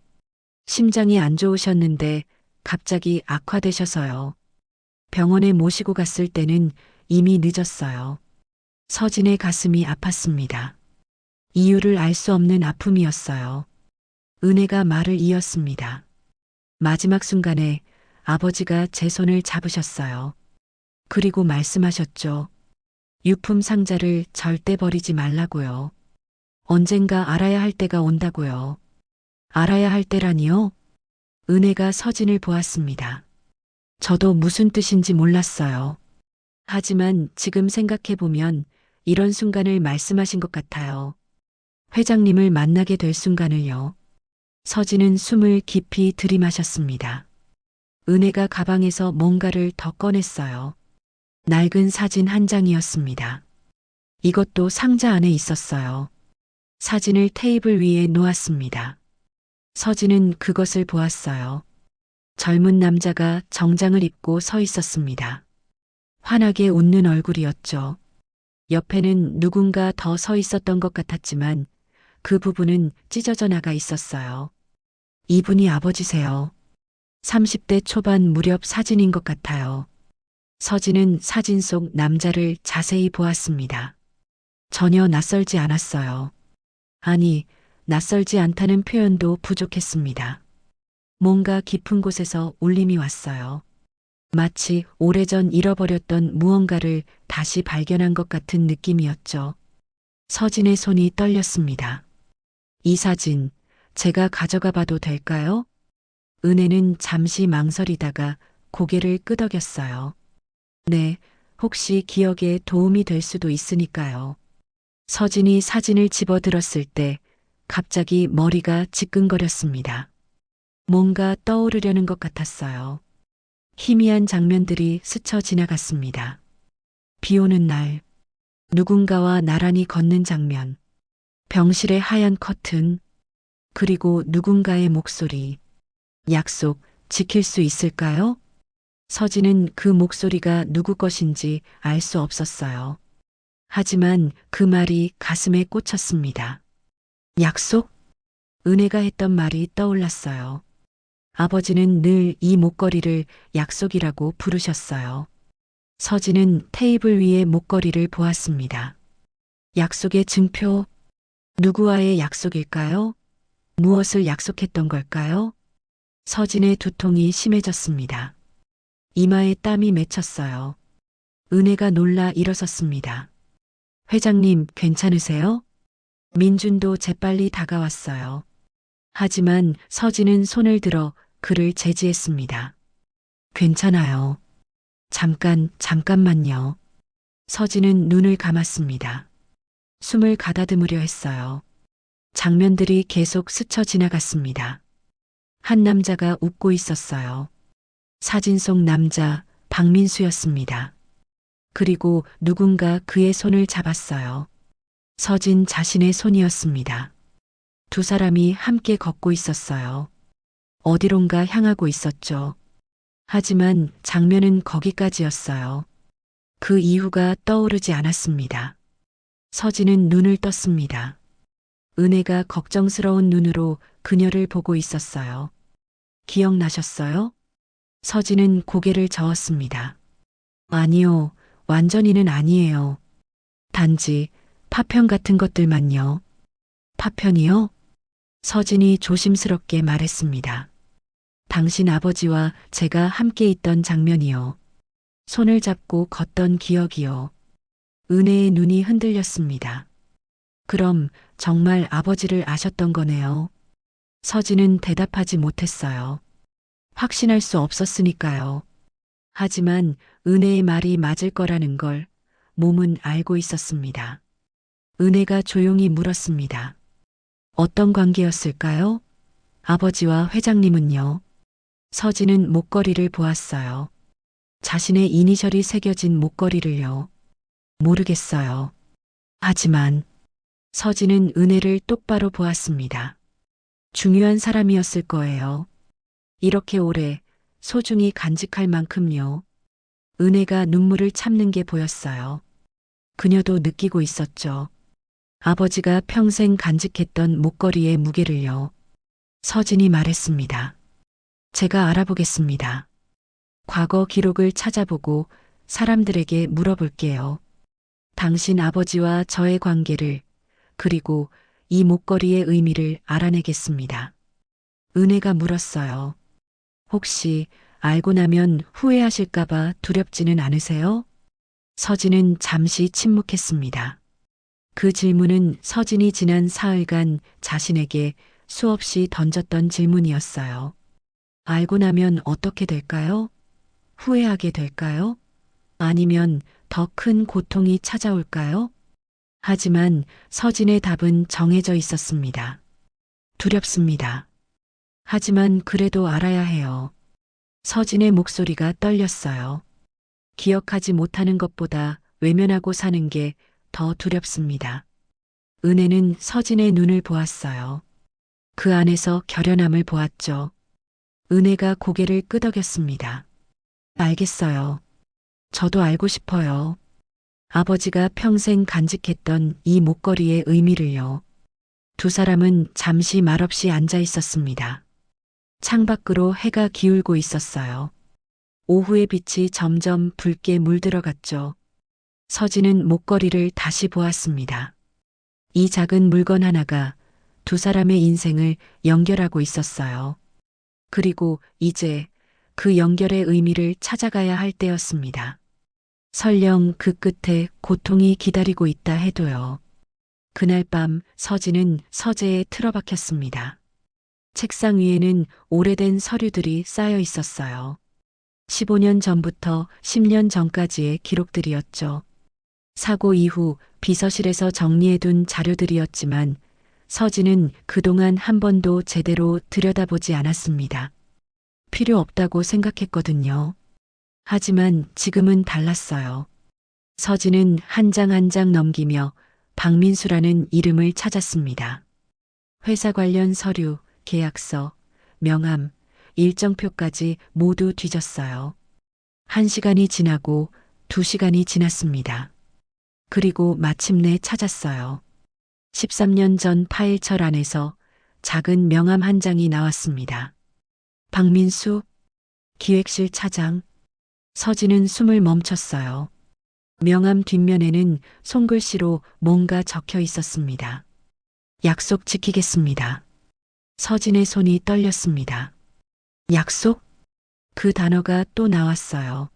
[SPEAKER 2] 심장이 안 좋으셨는데 갑자기 악화되셔서요. 병원에 모시고 갔을 때는 이미 늦었어요. 서진의 가슴이 아팠습니다. 이유를 알 수 없는 아픔이었어요. 은혜가 말을 이었습니다. 마지막 순간에 아버지가 제 손을 잡으셨어요. 그리고 말씀하셨죠. 유품 상자를 절대 버리지 말라고요. 언젠가 알아야 할 때가 온다고요. 알아야 할 때라니요? 은혜가 서진을 보았습니다. 저도 무슨 뜻인지 몰랐어요. 하지만 지금 생각해보면 이런 순간을 말씀하신 것 같아요. 회장님을 만나게 될 순간을요. 서진은 숨을 깊이 들이마셨습니다. 은혜가 가방에서 뭔가를 더 꺼냈어요. 낡은 사진 한 장이었습니다. 이것도 상자 안에 있었어요. 사진을 테이블 위에 놓았습니다. 서진은 그것을 보았어요. 젊은 남자가 정장을 입고 서 있었습니다. 환하게 웃는 얼굴이었죠. 옆에는 누군가 더 서 있었던 것 같았지만 그 부분은 찢어져 나가 있었어요. 이분이 아버지세요. 30대 초반 무렵 사진인 것 같아요. 서진은 사진 속 남자를 자세히 보았습니다. 전혀 낯설지 않았어요. 아니, 낯설지 않다는 표현도 부족했습니다. 뭔가 깊은 곳에서 울림이 왔어요. 마치 오래전 잃어버렸던 무언가를 다시 발견한 것 같은 느낌이었죠. 서진의 손이 떨렸습니다. 이 사진, 제가 가져가 봐도 될까요? 은혜는 잠시 망설이다가 고개를 끄덕였어요. 네, 혹시 기억에 도움이 될 수도 있으니까요. 서진이 사진을 집어들었을 때 갑자기 머리가 지끈거렸습니다. 뭔가 떠오르려는 것 같았어요. 희미한 장면들이 스쳐 지나갔습니다. 비 오는 날, 누군가와 나란히 걷는 장면, 병실의 하얀 커튼, 그리고 누군가의 목소리. 약속 지킬 수 있을까요? 서진은 그 목소리가 누구 것인지 알 수 없었어요. 하지만 그 말이 가슴에 꽂혔습니다. 약속? 은혜가 했던 말이 떠올랐어요. 아버지는 늘 이 목걸이를 약속이라고 부르셨어요. 서진은 테이블 위에 목걸이를 보았습니다. 약속의 증표, 누구와의 약속일까요? 무엇을 약속했던 걸까요? 서진의 두통이 심해졌습니다. 이마에 땀이 맺혔어요. 은혜가 놀라 일어섰습니다. 회장님, 괜찮으세요? 민준도 재빨리 다가왔어요. 하지만 서진은 손을 들어 그를 제지했습니다. 괜찮아요. 잠깐만요. 서진은 눈을 감았습니다. 숨을 가다듬으려 했어요. 장면들이 계속 스쳐 지나갔습니다. 한 남자가 웃고 있었어요. 사진 속 남자 박민수였습니다. 그리고 누군가 그의 손을 잡았어요. 서진 자신의 손이었습니다. 두 사람이 함께 걷고 있었어요. 어디론가 향하고 있었죠. 하지만 장면은 거기까지였어요. 그 이후가 떠오르지 않았습니다. 서진은 눈을 떴습니다. 은혜가 걱정스러운 눈으로 그녀를 보고 있었어요. 기억나셨어요? 서진은 고개를 저었습니다. 아니요, 완전히는 아니에요. 단지 파편 같은 것들만요. 파편이요? 서진이 조심스럽게 말했습니다. 당신 아버지와 제가 함께 있던 장면이요. 손을 잡고 걷던 기억이요. 은혜의 눈이 흔들렸습니다. 그럼 정말 아버지를 아셨던 거네요. 서진은 대답하지 못했어요. 확신할 수 없었으니까요. 하지만 은혜의 말이 맞을 거라는 걸 몸은 알고 있었습니다. 은혜가 조용히 물었습니다. 어떤 관계였을까요? 아버지와 회장님은요? 서진은 목걸이를 보았어요. 자신의 이니셜이 새겨진 목걸이를요. 모르겠어요. 하지만 서진은 은혜를 똑바로 보았습니다. 중요한 사람이었을 거예요. 이렇게 오래 소중히 간직할 만큼요. 은혜가 눈물을 참는 게 보였어요. 그녀도 느끼고 있었죠. 아버지가 평생 간직했던 목걸이의 무게를요. 서진이 말했습니다. 제가 알아보겠습니다. 과거 기록을 찾아보고 사람들에게 물어볼게요. 당신 아버지와 저의 관계를, 그리고 이 목걸이의 의미를 알아내겠습니다. 은혜가 물었어요. 혹시 알고 나면 후회하실까봐 두렵지는 않으세요? 서진은 잠시 침묵했습니다. 그 질문은 서진이 지난 사흘간 자신에게 수없이 던졌던 질문이었어요. 알고 나면 어떻게 될까요? 후회하게 될까요? 아니면 더 큰 고통이 찾아올까요? 하지만 서진의 답은 정해져 있었습니다. 두렵습니다. 하지만 그래도 알아야 해요. 서진의 목소리가 떨렸어요. 기억하지 못하는 것보다 외면하고 사는 게 더 두렵습니다. 은혜는 서진의 눈을 보았어요. 그 안에서 결연함을 보았죠. 은혜가 고개를 끄덕였습니다. 알겠어요. 저도 알고 싶어요. 아버지가 평생 간직했던 이 목걸이의 의미를요. 두 사람은 잠시 말없이 앉아 있었습니다. 창밖으로 해가 기울고 있었어요. 오후의 빛이 점점 붉게 물들어갔죠. 서진은 목걸이를 다시 보았습니다. 이 작은 물건 하나가 두 사람의 인생을 연결하고 있었어요. 그리고 이제 그 연결의 의미를 찾아가야 할 때였습니다. 설령 그 끝에 고통이 기다리고 있다 해도요. 그날 밤 서진은 서재에 틀어박혔습니다. 책상 위에는 오래된 서류들이 쌓여 있었어요. 15년 전부터 10년 전까지의 기록들이었죠. 사고 이후 비서실에서 정리해둔 자료들이었지만 서진은 그동안 한 번도 제대로 들여다보지 않았습니다. 필요 없다고 생각했거든요. 하지만 지금은 달랐어요. 서진은 한 장 한 장 넘기며 박민수라는 이름을 찾았습니다. 회사 관련 서류, 계약서, 명함, 일정표까지 모두 뒤졌어요. 1시간이 지나고 2시간이 지났습니다. 그리고 마침내 찾았어요. 13년 전 파일철 안에서 작은 명함 한 장이 나왔습니다. 박민수, 기획실 차장. 서진은 숨을 멈췄어요. 명함 뒷면에는 손글씨로 뭔가 적혀 있었습니다. 약속 지키겠습니다. 서진의 손이 떨렸습니다. 약속? 그 단어가 또 나왔어요.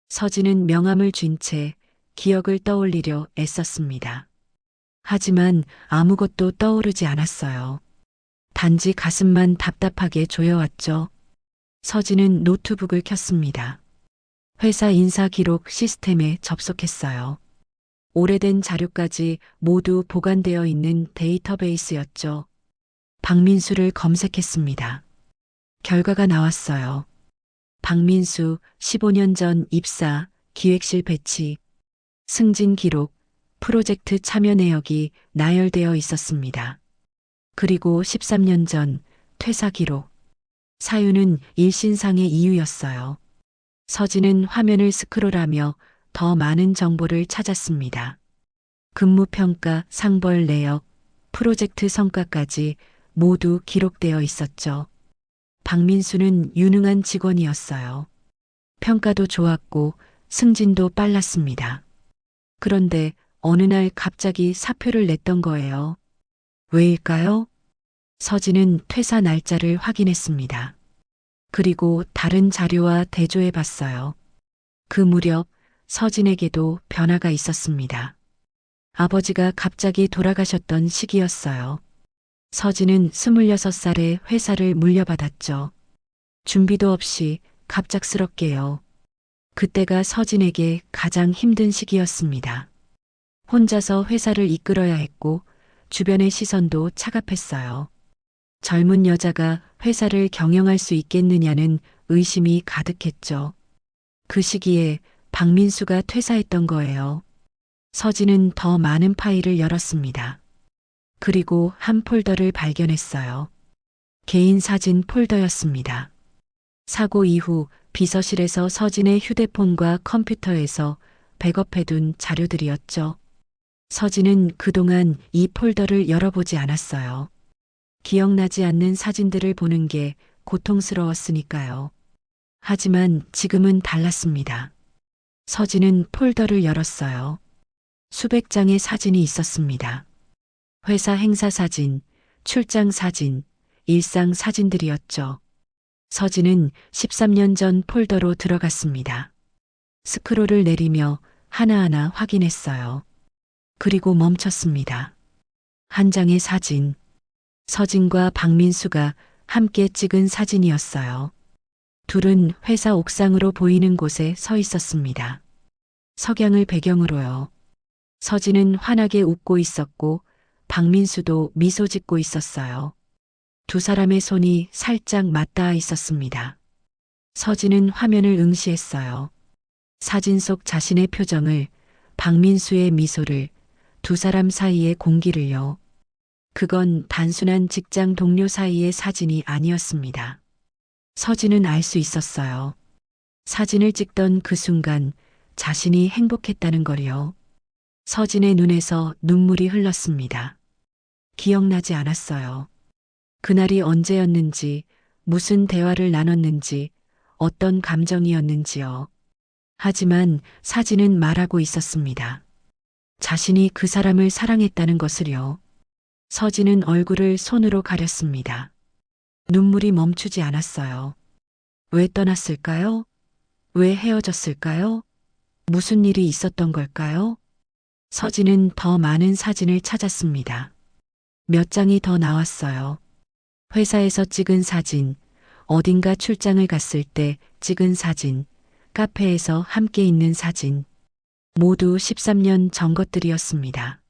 [SPEAKER 2] 서진은 명함을 쥔 채 기억을 떠올리려 애썼습니다. 하지만 아무것도 떠오르지 않았어요. 단지 가슴만 답답하게 조여왔죠. 서진은 노트북을 켰습니다. 회사 인사 기록 시스템에 접속했어요. 오래된 자료까지 모두 보관되어 있는 데이터베이스였죠. 박민수를 검색했습니다. 결과가 나왔어요. 박민수 15년 전 입사, 기획실 배치, 승진 기록, 프로젝트 참여 내역이 나열되어 있었습니다. 그리고 13년 전 퇴사 기록. 사유는 일신상의 이유였어요. 서진은 화면을 스크롤하며 더 많은 정보를 찾았습니다. 근무평가, 상벌 내역, 프로젝트 성과까지 모두 기록되어 있었죠. 박민수는 유능한 직원이었어요. 평가도 좋았고 승진도 빨랐습니다. 그런데 어느 날 갑자기 사표를 냈던 거예요. 왜일까요? 서진은 퇴사 날짜를 확인했습니다. 그리고 다른 자료와 대조해 봤어요. 그 무렵 서진에게도 변화가 있었습니다. 아버지가 갑자기 돌아가셨던 시기였어요. 서진은 26살에 회사를 물려받았죠. 준비도 없이 갑작스럽게요. 그때가 서진에게 가장 힘든 시기였습니다. 혼자서 회사를 이끌어야 했고 주변의 시선도 차갑했어요. 젊은 여자가 회사를 경영할 수 있겠느냐는 의심이 가득했죠. 그 시기에 박민수가 퇴사했던 거예요. 서진은 더 많은 파일을 열었습니다. 그리고 한 폴더를 발견했어요. 개인 사진 폴더였습니다. 사고 이후 비서실에서 서진의 휴대폰과 컴퓨터에서 백업해둔 자료들이었죠. 서진은 그동안 이 폴더를 열어보지 않았어요. 기억나지 않는 사진들을 보는 게 고통스러웠으니까요. 하지만 지금은 달랐습니다. 서진은 폴더를 열었어요. 수백 장의 사진이 있었습니다. 회사 행사 사진, 출장 사진, 일상 사진들이었죠. 서진은 13년 전 폴더로 들어갔습니다. 스크롤을 내리며 하나하나 확인했어요. 그리고 멈췄습니다. 한 장의 사진. 서진과 박민수가 함께 찍은 사진이었어요. 둘은 회사 옥상으로 보이는 곳에 서 있었습니다. 석양을 배경으로요. 서진은 환하게 웃고 있었고 박민수도 미소 짓고 있었어요. 두 사람의 손이 살짝 맞닿아 있었습니다. 서진은 화면을 응시했어요. 사진 속 자신의 표정을, 박민수의 미소를, 두 사람 사이의 공기를요. 그건 단순한 직장 동료 사이의 사진이 아니었습니다. 서진은 알 수 있었어요. 사진을 찍던 그 순간 자신이 행복했다는 걸요. 서진의 눈에서 눈물이 흘렀습니다. 기억나지 않았어요. 그날이 언제였는지, 무슨 대화를 나눴는지, 어떤 감정이었는지요. 하지만 사진은 말하고 있었습니다. 자신이 그 사람을 사랑했다는 것을요. 서진은 얼굴을 손으로 가렸습니다. 눈물이 멈추지 않았어요. 왜 떠났을까요? 왜 헤어졌을까요? 무슨 일이 있었던 걸까요? 서진은 더 많은 사진을 찾았습니다. 몇 장이 더 나왔어요. 회사에서 찍은 사진, 어딘가 출장을 갔을 때 찍은 사진, 카페에서 함께 있는 사진. 모두 13년 전 것들이었습니다.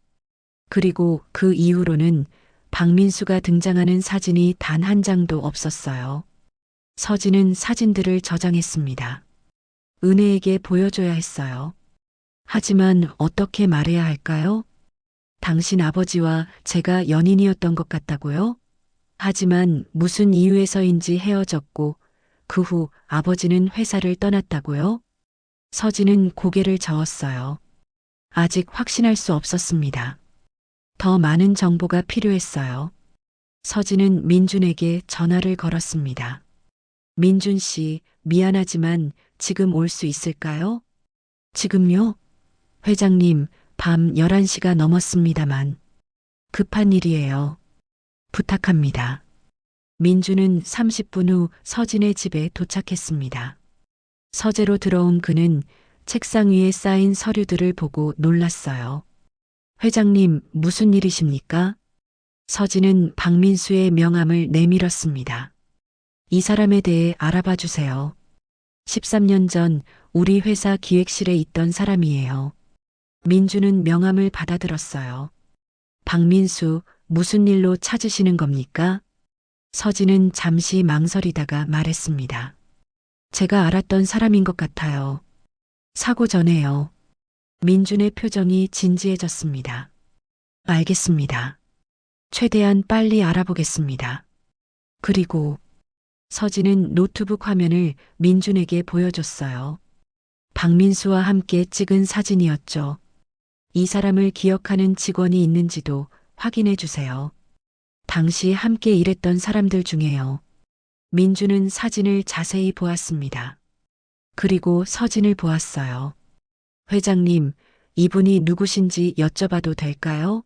[SPEAKER 2] 그리고 그 이후로는 박민수가 등장하는 사진이 단 한 장도 없었어요. 서진은 사진들을 저장했습니다. 은혜에게 보여줘야 했어요. 하지만 어떻게 말해야 할까요? 당신 아버지와 제가 연인이었던 것 같다고요? 하지만 무슨 이유에서인지 헤어졌고 그 후 아버지는 회사를 떠났다고요? 서진은 고개를 저었어요. 아직 확신할 수 없었습니다. 더 많은 정보가 필요했어요. 서진은 민준에게 전화를 걸었습니다. 민준 씨, 미안하지만 지금 올 수 있을까요? 지금요? 회장님, 밤 11시가 넘었습니다만. 급한 일이에요. 부탁합니다. 민준은 30분 후 서진의 집에 도착했습니다. 서재로 들어온 그는 책상 위에 쌓인 서류들을 보고 놀랐어요. 회장님, 무슨 일이십니까? 서진은 박민수의 명함을 내밀었습니다. 이 사람에 대해 알아봐 주세요. 13년 전 우리 회사 기획실에 있던 사람이에요. 민주는 명함을 받아들었어요. 박민수, 무슨 일로 찾으시는 겁니까? 서진은 잠시 망설이다가 말했습니다. 제가 알았던 사람인 것 같아요. 사고 전에요. 민준의 표정이 진지해졌습니다. 알겠습니다. 최대한 빨리 알아보겠습니다. 그리고 서진은 노트북 화면을 민준에게 보여줬어요. 박민수와 함께 찍은 사진이었죠. 이 사람을 기억하는 직원이 있는지도 확인해 주세요. 당시 함께 일했던 사람들 중에요. 민주는 사진을 자세히 보았습니다. 그리고 서진을 보았어요. 회장님, 이분이 누구신지 여쭤봐도 될까요?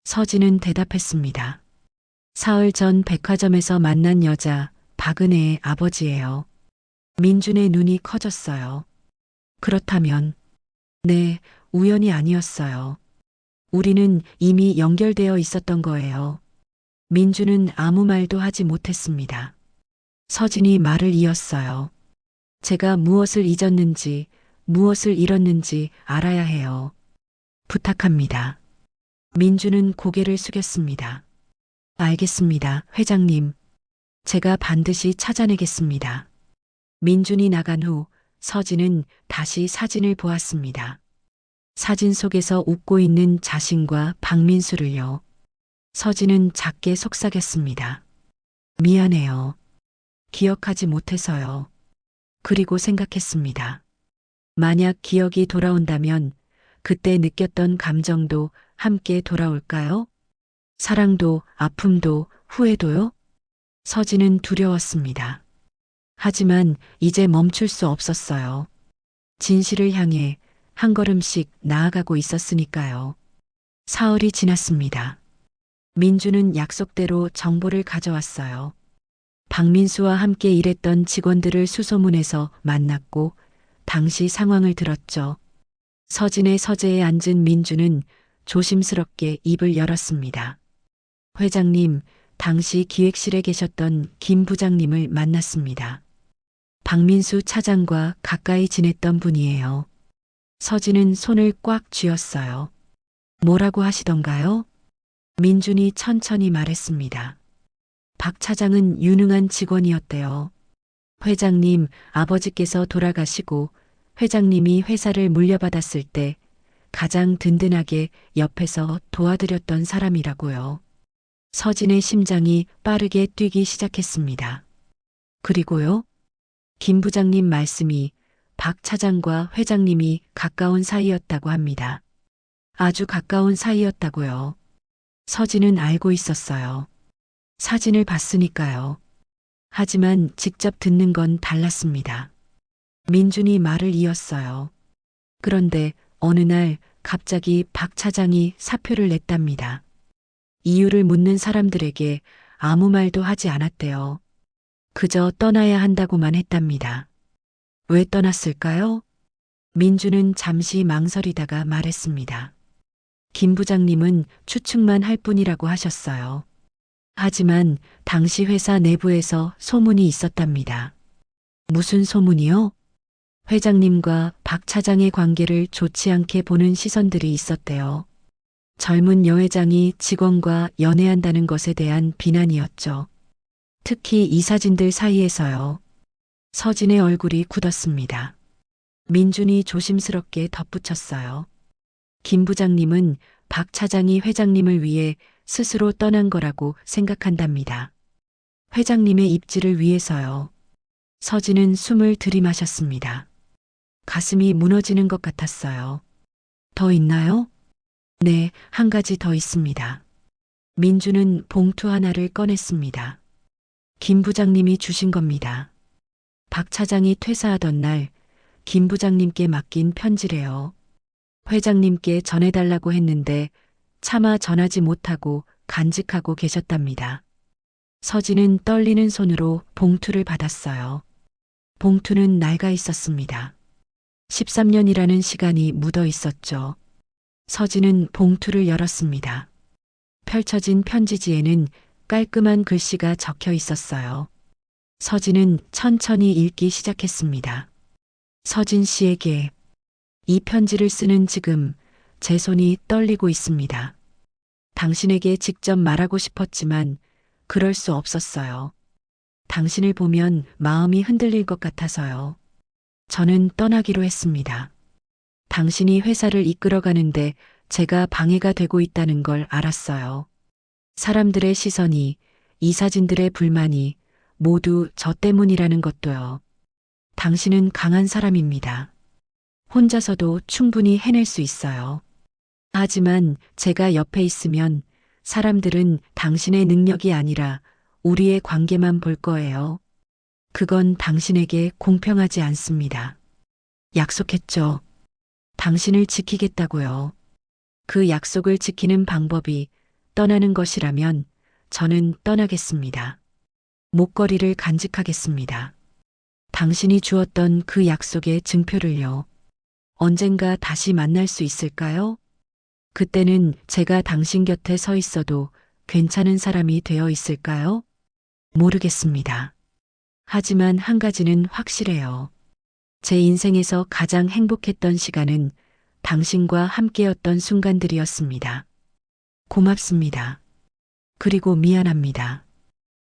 [SPEAKER 2] 서진은 대답했습니다. 사흘 전 백화점에서 만난 여자, 박은혜의 아버지예요. 민준의 눈이 커졌어요. 그렇다면, 네, 우연이 아니었어요. 우리는 이미 연결되어 있었던 거예요. 민주는 아무 말도 하지 못했습니다. 서진이 말을 이었어요. 제가 무엇을 잊었는지, 무엇을 잃었는지 알아야 해요. 부탁합니다. 민주는 고개를 숙였습니다. 알겠습니다, 회장님. 제가 반드시 찾아내겠습니다. 민준이 나간 후 서진은 다시 사진을 보았습니다. 사진 속에서 웃고 있는 자신과 박민수를요. 서진은 작게 속삭였습니다. 미안해요. 기억하지 못해서요. 그리고 생각했습니다. 만약 기억이 돌아온다면 그때 느꼈던 감정도 함께 돌아올까요? 사랑도, 아픔도, 후회도요? 서진은 두려웠습니다. 하지만 이제 멈출 수 없었어요. 진실을 향해 한 걸음씩 나아가고 있었으니까요. 사흘이 지났습니다. 민주는 약속대로 정보를 가져왔어요. 박민수와 함께 일했던 직원들을 수소문해서 만났고 당시 상황을 들었죠. 서진의 서재에 앉은 민주는 조심스럽게 입을 열었습니다. 회장님, 당시 기획실에 계셨던 김 부장님을 만났습니다. 박민수 차장과 가까이 지냈던 분이에요. 서진은 손을 꽉 쥐었어요. 뭐라고 하시던가요? 민준이 천천히 말했습니다. 박 차장은 유능한 직원이었대요. 회장님, 아버지께서 돌아가시고 회장님이 회사를 물려받았을 때 가장 든든하게 옆에서 도와드렸던 사람이라고요. 서진의 심장이 빠르게 뛰기 시작했습니다. 그리고요? 김 부장님 말씀이 박 차장과 회장님이 가까운 사이였다고 합니다. 아주 가까운 사이였다고요. 서진은 알고 있었어요. 사진을 봤으니까요. 하지만 직접 듣는 건 달랐습니다. 민준이 말을 이었어요. 그런데 어느 날 갑자기 박 차장이 사표를 냈답니다. 이유를 묻는 사람들에게 아무 말도 하지 않았대요. 그저 떠나야 한다고만 했답니다. 왜 떠났을까요? 민주는 잠시 망설이다가 말했습니다. 김 부장님은 추측만 할 뿐이라고 하셨어요. 하지만 당시 회사 내부에서 소문이 있었답니다. 무슨 소문이요? 회장님과 박 차장의 관계를 좋지 않게 보는 시선들이 있었대요. 젊은 여회장이 직원과 연애한다는 것에 대한 비난이었죠. 특히 이사진들 사이에서요. 서진의 얼굴이 굳었습니다. 민준이 조심스럽게 덧붙였어요. 김 부장님은 박 차장이 회장님을 위해 스스로 떠난 거라고 생각한답니다. 회장님의 입지를 위해서요. 서진은 숨을 들이마셨습니다. 가슴이 무너지는 것 같았어요. 더 있나요? 네, 한 가지 더 있습니다. 민주는 봉투 하나를 꺼냈습니다. 김 부장님이 주신 겁니다. 박 차장이 퇴사하던 날 김 부장님께 맡긴 편지래요. 회장님께 전해달라고 했는데 차마 전하지 못하고 간직하고 계셨답니다. 서진은 떨리는 손으로 봉투를 받았어요. 봉투는 낡아 있었습니다. 13년이라는 시간이 묻어 있었죠. 서진은 봉투를 열었습니다. 펼쳐진 편지지에는 깔끔한 글씨가 적혀 있었어요. 서진은 천천히 읽기 시작했습니다. 서진 씨에게 이 편지를 쓰는 지금 제 손이 떨리고 있습니다. 당신에게 직접 말하고 싶었지만 그럴 수 없었어요. 당신을 보면 마음이 흔들릴 것 같아서요. 저는 떠나기로 했습니다. 당신이 회사를 이끌어가는데 제가 방해가 되고 있다는 걸 알았어요. 사람들의 시선이, 이사진들의 불만이 모두 저 때문이라는 것도요. 당신은 강한 사람입니다. 혼자서도 충분히 해낼 수 있어요. 하지만 제가 옆에 있으면 사람들은 당신의 능력이 아니라 우리의 관계만 볼 거예요. 그건 당신에게 공평하지 않습니다. 약속했죠. 당신을 지키겠다고요. 그 약속을 지키는 방법이 떠나는 것이라면 저는 떠나겠습니다. 목걸이를 간직하겠습니다. 당신이 주었던 그 약속의 증표를요. 언젠가 다시 만날 수 있을까요? 그때는 제가 당신 곁에 서 있어도 괜찮은 사람이 되어 있을까요? 모르겠습니다. 하지만 한 가지는 확실해요. 제 인생에서 가장 행복했던 시간은 당신과 함께였던 순간들이었습니다. 고맙습니다. 그리고 미안합니다.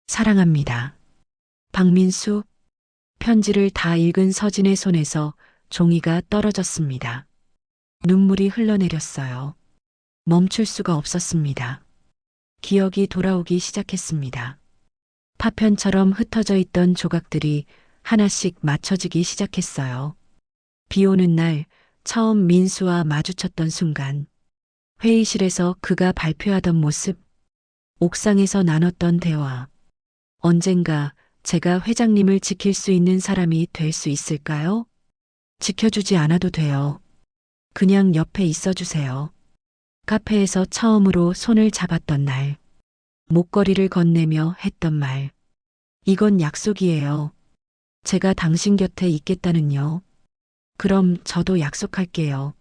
[SPEAKER 2] 사랑합니다. 박민수. 편지를 다 읽은 서진의 손에서 종이가 떨어졌습니다. 눈물이 흘러내렸어요. 멈출 수가 없었습니다. 기억이 돌아오기 시작했습니다. 파편처럼 흩어져 있던 조각들이 하나씩 맞춰지기 시작했어요. 비 오는 날 처음 민수와 마주쳤던 순간, 회의실에서 그가 발표하던 모습, 옥상에서 나눴던 대화, 언젠가 제가 회장님을 지킬 수 있는 사람이 될 수 있을까요? 지켜주지 않아도 돼요. 그냥 옆에 있어 주세요. 카페에서 처음으로 손을 잡았던 날, 목걸이를 건네며 했던 말, 이건 약속이에요. 제가 당신 곁에 있겠다는요. 그럼 저도 약속할게요.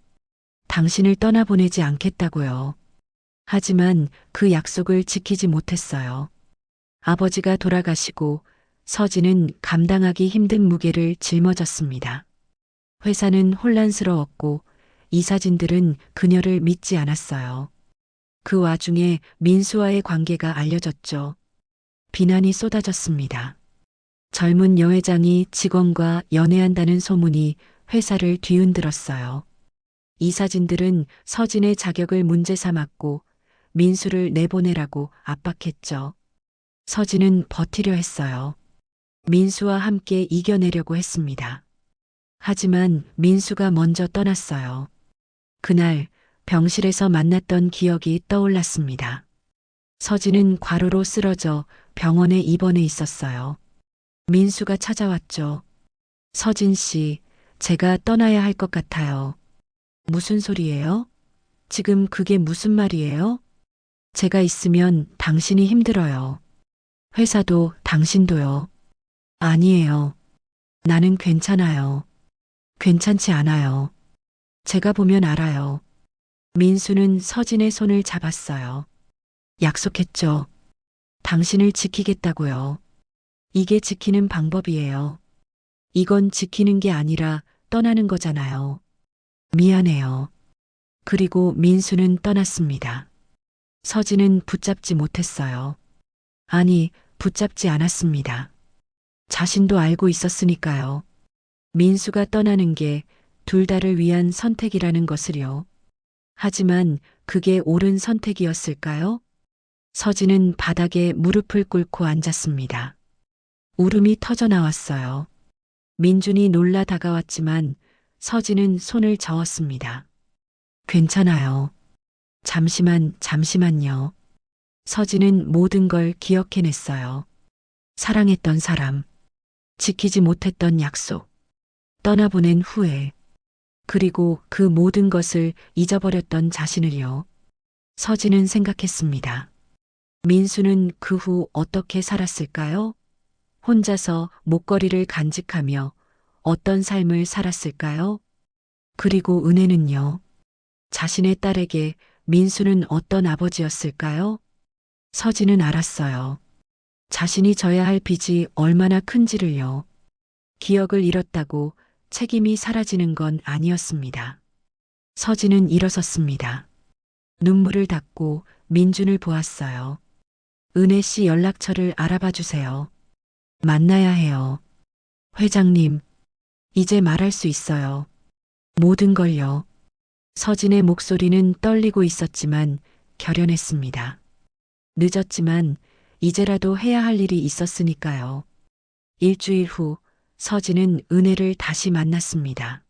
[SPEAKER 2] 당신을 떠나보내지 않겠다고요. 하지만 그 약속을 지키지 못했어요. 아버지가 돌아가시고 서진은 감당하기 힘든 무게를 짊어졌습니다. 회사는 혼란스러웠고 이사진들은 그녀를 믿지 않았어요. 그 와중에 민수와의 관계가 알려졌죠. 비난이 쏟아졌습니다. 젊은 여회장이 직원과 연애한다는 소문이 회사를 뒤흔들었어요. 이사진들은 서진의 자격을 문제 삼았고 민수를 내보내라고 압박했죠. 서진은 버티려 했어요. 민수와 함께 이겨내려고 했습니다. 하지만 민수가 먼저 떠났어요. 그날 병실에서 만났던 기억이 떠올랐습니다. 서진은 과로로 쓰러져 병원에 입원해 있었어요. 민수가 찾아왔죠. 서진 씨, 제가 떠나야 할 것 같아요. 무슨 소리예요? 지금 그게 무슨 말이에요? 제가 있으면 당신이 힘들어요. 회사도 당신도요. 아니에요. 나는 괜찮아요. 괜찮지 않아요. 제가 보면 알아요. 민수는 서진의 손을 잡았어요. 약속했죠. 당신을 지키겠다고요. 이게 지키는 방법이에요. 이건 지키는 게 아니라 떠나는 거잖아요. 미안해요. 그리고 민수는 떠났습니다. 서진은 붙잡지 못했어요. 아니, 붙잡지 않았습니다. 자신도 알고 있었으니까요. 민수가 떠나는 게 둘 다를 위한 선택이라는 것을요. 하지만 그게 옳은 선택이었을까요? 서진은 바닥에 무릎을 꿇고 앉았습니다. 울음이 터져 나왔어요. 민준이 놀라 다가왔지만 서진은 손을 저었습니다. 괜찮아요. 잠시만요. 서진은 모든 걸 기억해냈어요. 사랑했던 사람, 지키지 못했던 약속, 떠나보낸 후회, 그리고 그 모든 것을 잊어버렸던 자신을요. 서진은 생각했습니다. 민수는 그 후 어떻게 살았을까요? 혼자서 목걸이를 간직하며 어떤 삶을 살았을까요? 그리고 은혜는요. 자신의 딸에게 민수는 어떤 아버지였을까요? 서진은 알았어요. 자신이 져야 할 빚이 얼마나 큰지를요. 기억을 잃었다고 책임이 사라지는 건 아니었습니다. 서진은 일어섰습니다. 눈물을 닦고 민준을 보았어요. 은혜 씨 연락처를 알아봐 주세요. 만나야 해요. 회장님, 이제 말할 수 있어요. 모든 걸요. 서진의 목소리는 떨리고 있었지만 결연했습니다. 늦었지만 이제라도 해야 할 일이 있었으니까요. 일주일 후 서진은 은혜를 다시 만났습니다.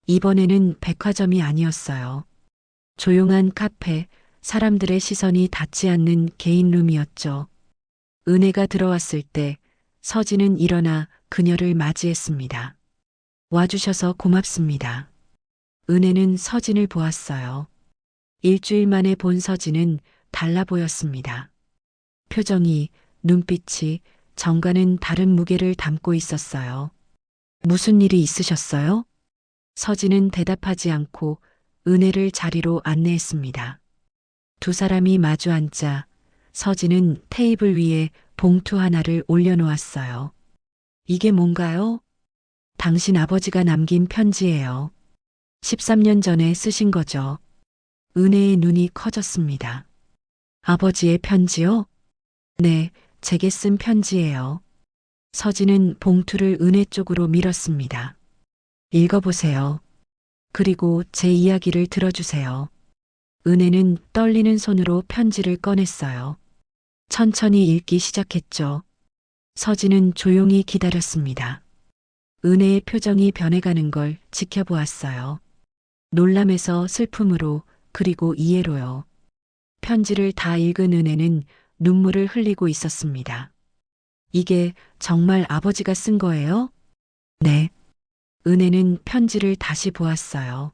[SPEAKER 2] 이번에는 백화점이 아니었어요. 조용한 카페, 사람들의 시선이 닿지 않는 개인 룸이었죠. 은혜가 들어왔을 때 서진은 일어나 그녀를 맞이했습니다. 와주셔서 고맙습니다. 은혜는 서진을 보았어요. 일주일 만에 본 서진은 달라 보였습니다. 표정이, 눈빛이 전과는 다른 무게를 담고 있었어요. 무슨 일이 있으셨어요? 서진은 대답하지 않고 은혜를 자리로 안내했습니다. 두 사람이 마주 앉자 서진은 테이블 위에 봉투 하나를 올려놓았어요. 이게 뭔가요? 당신 아버지가 남긴 편지예요. 13년 전에 쓰신 거죠. 은혜의 눈이 커졌습니다. 아버지의 편지요? 네, 제게 쓴 편지예요. 서진은 봉투를 은혜 쪽으로 밀었습니다. 읽어보세요. 그리고 제 이야기를 들어주세요. 은혜는 떨리는 손으로 편지를 꺼냈어요. 천천히 읽기 시작했죠. 서진은 조용히 기다렸습니다. 은혜의 표정이 변해가는 걸 지켜보았어요. 놀람에서 슬픔으로 그리고 이해로요. 편지를 다 읽은 은혜는 눈물을 흘리고 있었습니다. 이게 정말 아버지가 쓴 거예요? 네. 은혜는 편지를 다시 보았어요.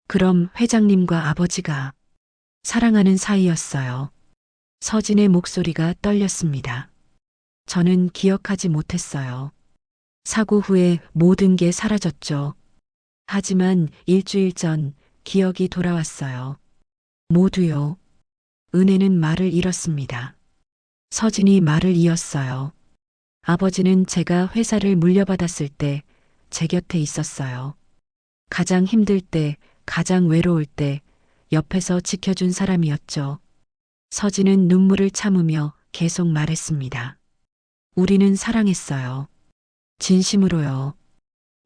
[SPEAKER 2] 그럼 회장님과 아버지가 사랑하는 사이였어요. 서진의 목소리가 떨렸습니다. 저는 기억하지 못했어요. 사고 후에 모든 게 사라졌죠. 하지만 일주일 전 기억이 돌아왔어요. 모두요. 은혜는 말을 잃었습니다. 서진이 말을 이었어요. 아버지는 제가 회사를 물려받았을 때 제 곁에 있었어요. 가장 힘들 때, 가장 외로울 때 옆에서 지켜준 사람이었죠. 서진은 눈물을 참으며 계속 말했습니다. 우리는 사랑했어요. 진심으로요.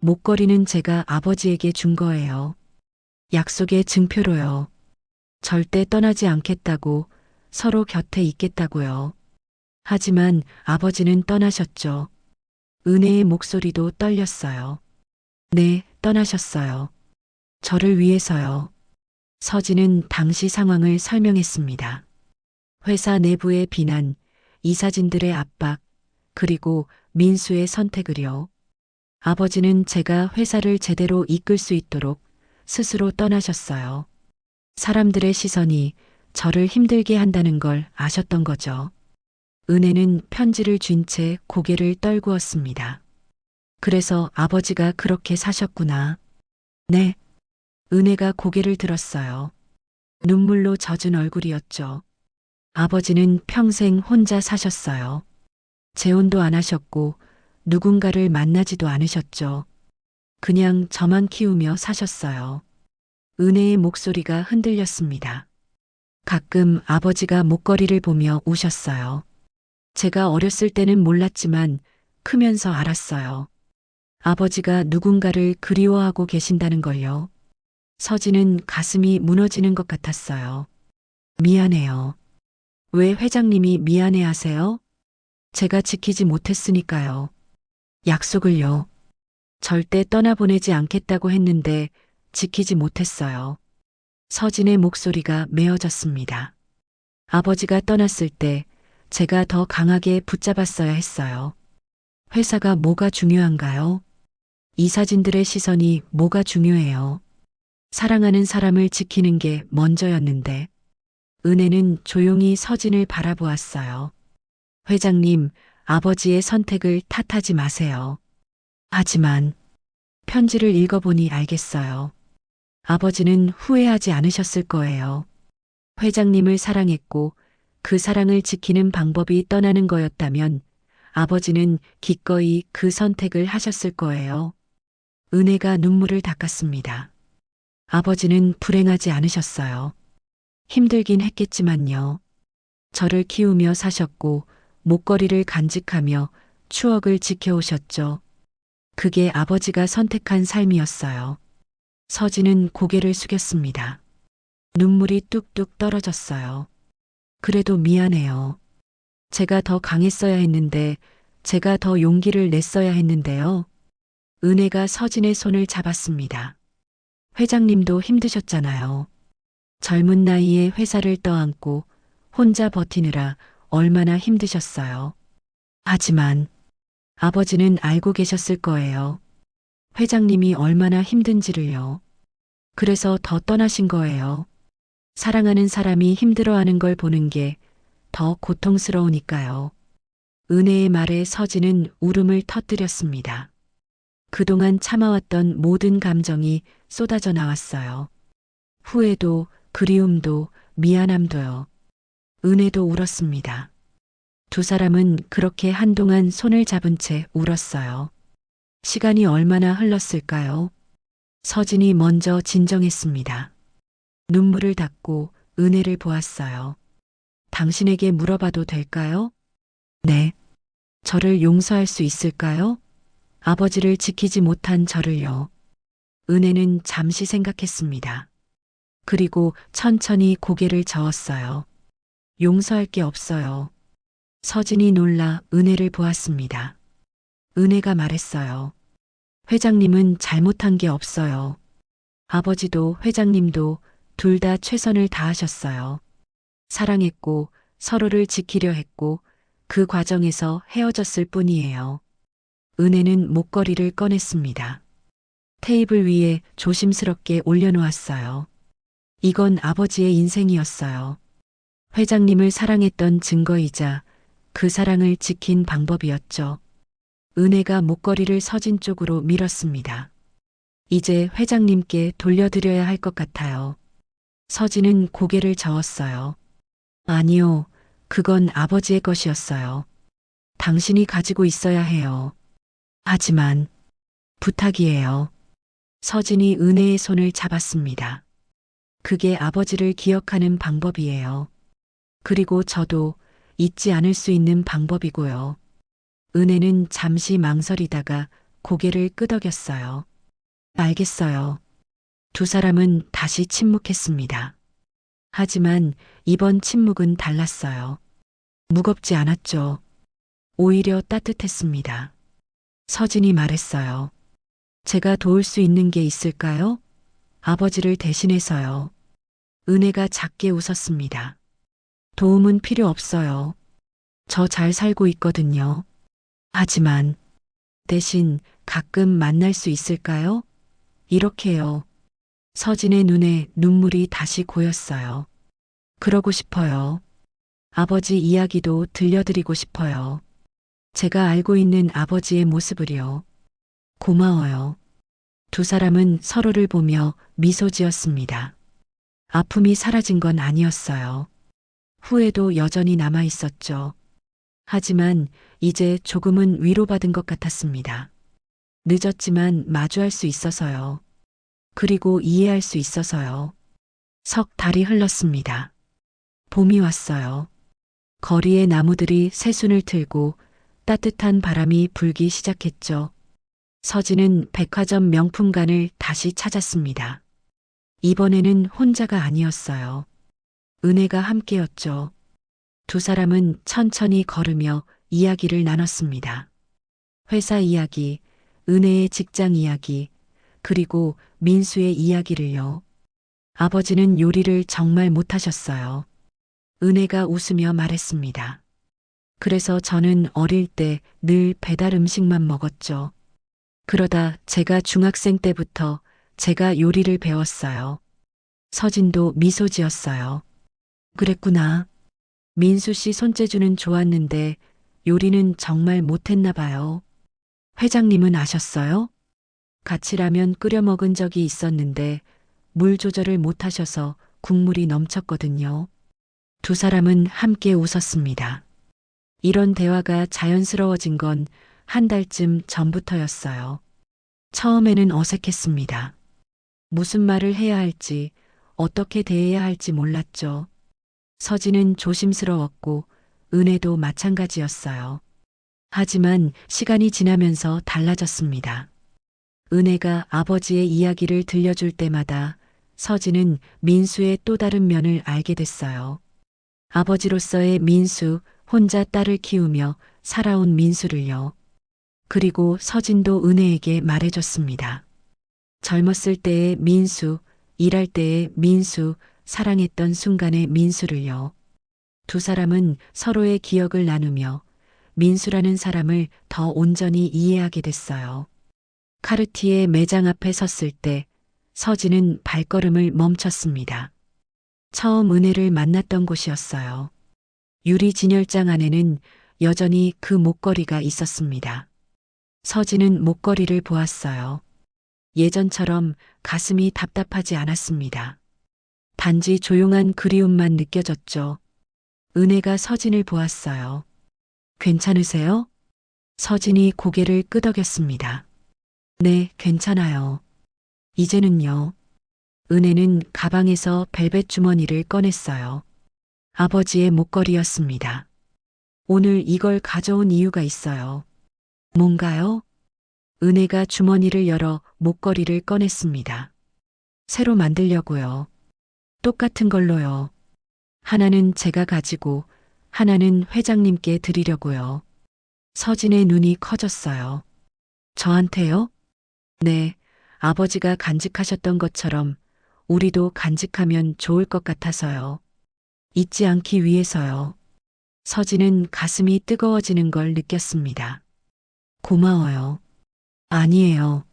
[SPEAKER 2] 목걸이는 제가 아버지에게 준 거예요. 약속의 증표로요. 절대 떠나지 않겠다고, 서로 곁에 있겠다고요. 하지만 아버지는 떠나셨죠. 은혜의 목소리도 떨렸어요. 네, 떠나셨어요. 저를 위해서요. 서진은 당시 상황을 설명했습니다. 회사 내부의 비난, 이사진들의 압박, 그리고 민수의 선택을요. 아버지는 제가 회사를 제대로 이끌 수 있도록 스스로 떠나셨어요. 사람들의 시선이 저를 힘들게 한다는 걸 아셨던 거죠. 은혜는 편지를 쥔 채 고개를 떨구었습니다. 그래서 아버지가 그렇게 사셨구나. 네. 은혜가 고개를 들었어요. 눈물로 젖은 얼굴이었죠. 아버지는 평생 혼자 사셨어요. 재혼도 안 하셨고 누군가를 만나지도 않으셨죠. 그냥 저만 키우며 사셨어요. 은혜의 목소리가 흔들렸습니다. 가끔 아버지가 목걸이를 보며 우셨어요. 제가 어렸을 때는 몰랐지만 크면서 알았어요. 아버지가 누군가를 그리워하고 계신다는 걸요. 서진은 가슴이 무너지는 것 같았어요. 미안해요. 왜 회장님이 미안해 하세요? 제가 지키지 못했으니까요. 약속을요. 절대 떠나보내지 않겠다고 했는데 지키지 못했어요. 서진의 목소리가 메어졌습니다. 아버지가 떠났을 때 제가 더 강하게 붙잡았어야 했어요. 회사가 뭐가 중요한가요? 이사진들의 시선이 뭐가 중요해요? 사랑하는 사람을 지키는 게 먼저였는데. 은혜는 조용히 서진을 바라보았어요. 회장님, 아버지의 선택을 탓하지 마세요. 하지만 편지를 읽어보니 알겠어요. 아버지는 후회하지 않으셨을 거예요. 회장님을 사랑했고 그 사랑을 지키는 방법이 떠나는 거였다면 아버지는 기꺼이 그 선택을 하셨을 거예요. 은혜가 눈물을 닦았습니다. 아버지는 불행하지 않으셨어요. 힘들긴 했겠지만요. 저를 키우며 사셨고 목걸이를 간직하며 추억을 지켜오셨죠. 그게 아버지가 선택한 삶이었어요. 서진은 고개를 숙였습니다. 눈물이 뚝뚝 떨어졌어요. 그래도 미안해요. 제가 더 강했어야 했는데, 제가 더 용기를 냈어야 했는데요. 은혜가 서진의 손을 잡았습니다. 회장님도 힘드셨잖아요. 젊은 나이에 회사를 떠안고 혼자 버티느라 얼마나 힘드셨어요. 하지만 아버지는 알고 계셨을 거예요. 회장님이 얼마나 힘든지를요. 그래서 더 떠나신 거예요. 사랑하는 사람이 힘들어하는 걸 보는 게 더 고통스러우니까요. 은혜의 말에 서진은 울음을 터뜨렸습니다. 그동안 참아왔던 모든 감정이 쏟아져 나왔어요. 후회도, 그리움도, 미안함도요. 은혜도 울었습니다. 두 사람은 그렇게 한동안 손을 잡은 채 울었어요. 시간이 얼마나 흘렀을까요? 서진이 먼저 진정했습니다. 눈물을 닦고 은혜를 보았어요. 당신에게 물어봐도 될까요? 네. 저를 용서할 수 있을까요? 아버지를 지키지 못한 저를요. 은혜는 잠시 생각했습니다. 그리고 천천히 고개를 저었어요. 용서할 게 없어요. 서진이 놀라 은혜를 보았습니다. 은혜가 말했어요. 회장님은 잘못한 게 없어요. 아버지도 회장님도 둘 다 최선을 다하셨어요. 사랑했고 서로를 지키려 했고 그 과정에서 헤어졌을 뿐이에요. 은혜는 목걸이를 꺼냈습니다. 테이블 위에 조심스럽게 올려놓았어요. 이건 아버지의 인생이었어요. 회장님을 사랑했던 증거이자 그 사랑을 지킨 방법이었죠. 은혜가 목걸이를 서진 쪽으로 밀었습니다. 이제 회장님께 돌려드려야 할 것 같아요. 서진은 고개를 저었어요. 아니요, 그건 아버지의 것이었어요. 당신이 가지고 있어야 해요. 하지만 부탁이에요. 서진이 은혜의 손을 잡았습니다. 그게 아버지를 기억하는 방법이에요. 그리고 저도 잊지 않을 수 있는 방법이고요. 은혜는 잠시 망설이다가 고개를 끄덕였어요. 알겠어요. 두 사람은 다시 침묵했습니다. 하지만 이번 침묵은 달랐어요. 무겁지 않았죠. 오히려 따뜻했습니다. 서진이 말했어요. 제가 도울 수 있는 게 있을까요? 아버지를 대신해서요. 은혜가 작게 웃었습니다. 도움은 필요 없어요. 저 잘 살고 있거든요. 하지만 대신 가끔 만날 수 있을까요? 이렇게요. 서진의 눈에 눈물이 다시 고였어요. 그러고 싶어요. 아버지 이야기도 들려드리고 싶어요. 제가 알고 있는 아버지의 모습을요. 고마워요. 두 사람은 서로를 보며 미소 지었습니다. 아픔이 사라진 건 아니었어요. 후회도 여전히 남아 있었죠. 하지만 이제 조금은 위로받은 것 같았습니다. 늦었지만 마주할 수 있어서요. 그리고 이해할 수 있어서요. 석 달이 흘렀습니다. 봄이 왔어요. 거리의 나무들이 새순을 틀고 따뜻한 바람이 불기 시작했죠. 서진은 백화점 명품관을 다시 찾았습니다. 이번에는 혼자가 아니었어요. 은혜가 함께였죠. 두 사람은 천천히 걸으며 이야기를 나눴습니다. 회사 이야기, 은혜의 직장 이야기, 그리고 민수의 이야기를요. 아버지는 요리를 정말 못하셨어요. 은혜가 웃으며 말했습니다. 그래서 저는 어릴 때 늘 배달 음식만 먹었죠. 그러다 제가 중학생 때부터 제가 요리를 배웠어요. 서진도 미소 지었어요. 그랬구나. 민수 씨 손재주는 좋았는데 요리는 정말 못했나 봐요. 회장님은 아셨어요? 같이 라면 끓여 먹은 적이 있었는데 물 조절을 못하셔서 국물이 넘쳤거든요. 두 사람은 함께 웃었습니다. 이런 대화가 자연스러워진 건 한 달쯤 전부터였어요. 처음에는 어색했습니다. 무슨 말을 해야 할지, 어떻게 대해야 할지 몰랐죠. 서진은 조심스러웠고 은혜도 마찬가지였어요. 하지만 시간이 지나면서 달라졌습니다. 은혜가 아버지의 이야기를 들려줄 때마다 서진은 민수의 또 다른 면을 알게 됐어요. 아버지로서의 민수, 혼자 딸을 키우며 살아온 민수를요. 그리고 서진도 은혜에게 말해줬습니다. 젊었을 때의 민수, 일할 때의 민수, 사랑했던 순간의 민수를요. 두 사람은 서로의 기억을 나누며 민수라는 사람을 더 온전히 이해하게 됐어요. 카르티에 매장 앞에 섰을 때 서진은 발걸음을 멈췄습니다. 처음 은혜를 만났던 곳이었어요. 유리 진열장 안에는 여전히 그 목걸이가 있었습니다. 서진은 목걸이를 보았어요. 예전처럼 가슴이 답답하지 않았습니다. 단지 조용한 그리움만 느껴졌죠. 은혜가 서진을 보았어요. 괜찮으세요? 서진이 고개를 끄덕였습니다. 네, 괜찮아요. 이제는요. 은혜는 가방에서 벨벳 주머니를 꺼냈어요. 아버지의 목걸이였습니다. 오늘 이걸 가져온 이유가 있어요. 뭔가요? 은혜가 주머니를 열어 목걸이를 꺼냈습니다. 새로 만들려고요. 똑같은 걸로요. 하나는 제가 가지고 하나는 회장님께 드리려고요. 서진의 눈이 커졌어요. 저한테요? 네, 아버지가 간직하셨던 것처럼 우리도 간직하면 좋을 것 같아서요. 잊지 않기 위해서요. 서진은 가슴이 뜨거워지는 걸 느꼈습니다. 고마워요. 아니에요.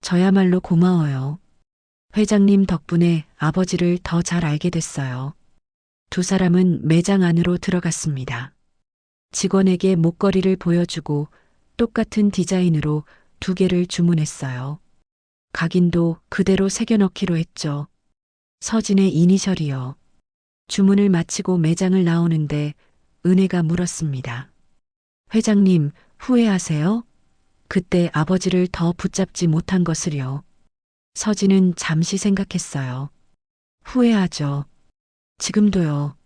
[SPEAKER 2] 저야말로 고마워요. 회장님 덕분에 아버지를 더 잘 알게 됐어요. 두 사람은 매장 안으로 들어갔습니다. 직원에게 목걸이를 보여주고 똑같은 디자인으로 2개를 주문했어요. 각인도 그대로 새겨넣기로 했죠. 서진의 이니셜이요. 주문을 마치고 매장을 나오는데 은혜가 물었습니다. 회장님, 후회하세요? 그때 아버지를 더 붙잡지 못한 것을요. 서진은 잠시 생각했어요. 후회하죠. 지금도요.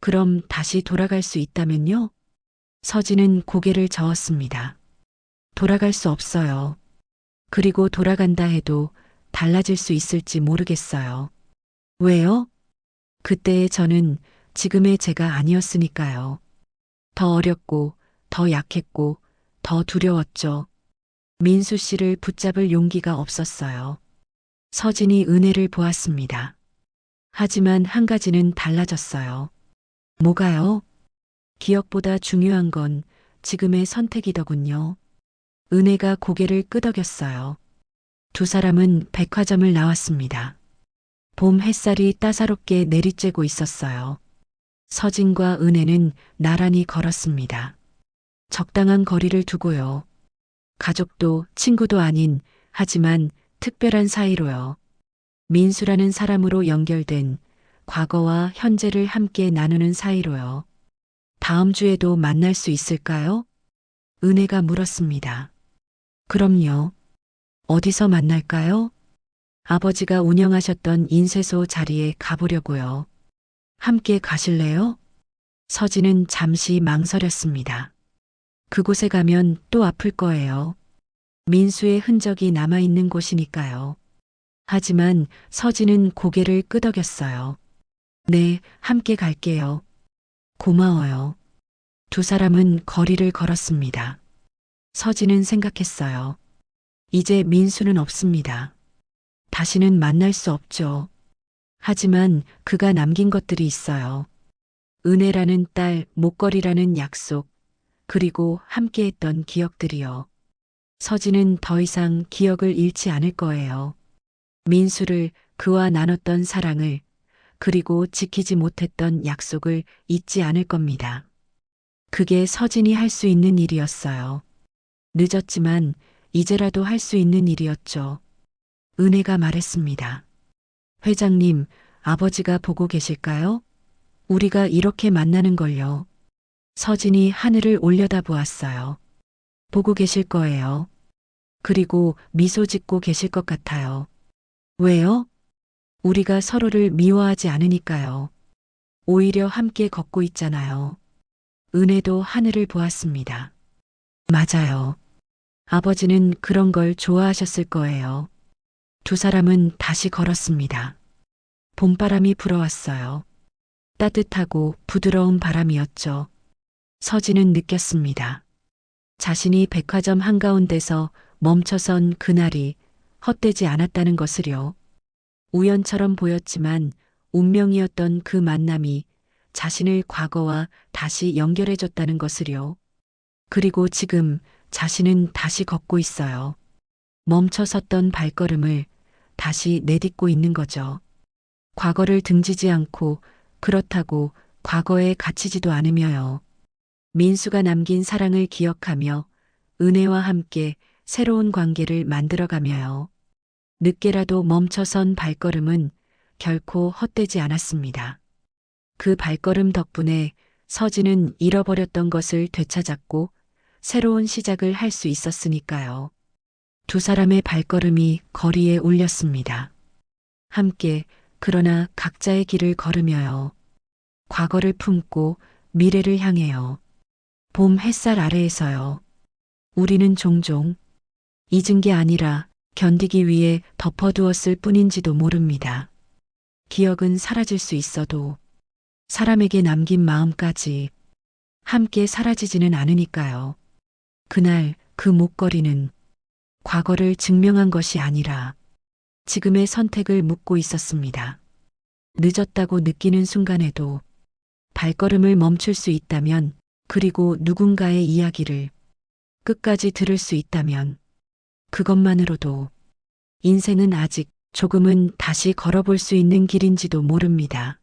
[SPEAKER 2] 그럼 다시 돌아갈 수 있다면요? 서진은 고개를 저었습니다. 돌아갈 수 없어요. 그리고 돌아간다 해도 달라질 수 있을지 모르겠어요. 왜요? 그때의 저는 지금의 제가 아니었으니까요. 더 어렸고, 더 약했고, 더 두려웠죠. 민수 씨를 붙잡을 용기가 없었어요. 서진이 은혜를 보았습니다. 하지만 한 가지는 달라졌어요. 뭐가요? 기억보다 중요한 건 지금의 선택이더군요. 은혜가 고개를 끄덕였어요. 두 사람은 백화점을 나왔습니다. 봄 햇살이 따사롭게 내리쬐고 있었어요. 서진과 은혜는 나란히 걸었습니다. 적당한 거리를 두고요. 가족도 친구도 아닌 하지만 특별한 사이로요. 민수라는 사람으로 연결된 과거와 현재를 함께 나누는 사이로요. 다음 주에도 만날 수 있을까요? 은혜가 물었습니다. 그럼요. 어디서 만날까요? 아버지가 운영하셨던 인쇄소 자리에 가보려고요. 함께 가실래요? 서진은 잠시 망설였습니다. 그곳에 가면 또 아플 거예요. 민수의 흔적이 남아있는 곳이니까요. 하지만 서진은 고개를 끄덕였어요. 네, 함께 갈게요. 고마워요. 두 사람은 거리를 걸었습니다. 서진은 생각했어요. 이제 민수는 없습니다. 다시는 만날 수 없죠. 하지만 그가 남긴 것들이 있어요. 은혜라는 딸, 목걸이라는 약속, 그리고 함께했던 기억들이요. 서진은 더 이상 기억을 잃지 않을 거예요. 민수를, 그와 나눴던 사랑을, 그리고 지키지 못했던 약속을 잊지 않을 겁니다. 그게 서진이 할 수 있는 일이었어요. 늦었지만 이제라도 할 수 있는 일이었죠. 은혜가 말했습니다. 회장님, 아버지가 보고 계실까요? 우리가 이렇게 만나는 걸요. 서진이 하늘을 올려다 보았어요. 보고 계실 거예요. 그리고 미소 짓고 계실 것 같아요. 왜요? 우리가 서로를 미워하지 않으니까요. 오히려 함께 걷고 있잖아요. 은혜도 하늘을 보았습니다. 맞아요. 아버지는 그런 걸 좋아하셨을 거예요. 두 사람은 다시 걸었습니다. 봄바람이 불어왔어요. 따뜻하고 부드러운 바람이었죠. 서진은 느꼈습니다. 자신이 백화점 한가운데서 멈춰선 그날이 헛되지 않았다는 것을요. 우연처럼 보였지만 운명이었던 그 만남이 자신을 과거와 다시 연결해줬다는 것을요. 그리고 지금 자신은 다시 걷고 있어요. 멈춰 섰던 발걸음을 다시 내딛고 있는 거죠. 과거를 등지지 않고 그렇다고 과거에 갇히지도 않으며요. 민수가 남긴 사랑을 기억하며 은혜와 함께 새로운 관계를 만들어가며요. 늦게라도 멈춰선 발걸음은 결코 헛되지 않았습니다. 그 발걸음 덕분에 서진은 잃어버렸던 것을 되찾았고 새로운 시작을 할 수 있었으니까요. 두 사람의 발걸음이 거리에 울렸습니다. 함께 그러나 각자의 길을 걸으며요. 과거를 품고 미래를 향해요. 봄 햇살 아래에서요. 우리는 종종 잊은 게 아니라 견디기 위해 덮어두었을 뿐인지도 모릅니다. 기억은 사라질 수 있어도 사람에게 남긴 마음까지 함께 사라지지는 않으니까요. 그날 그 목걸이는 과거를 증명한 것이 아니라 지금의 선택을 묻고 있었습니다. 늦었다고 느끼는 순간에도 발걸음을 멈출 수 있다면, 그리고 누군가의 이야기를 끝까지 들을 수 있다면 그것만으로도 인생은 아직 조금은 다시 걸어볼 수 있는 길인지도 모릅니다.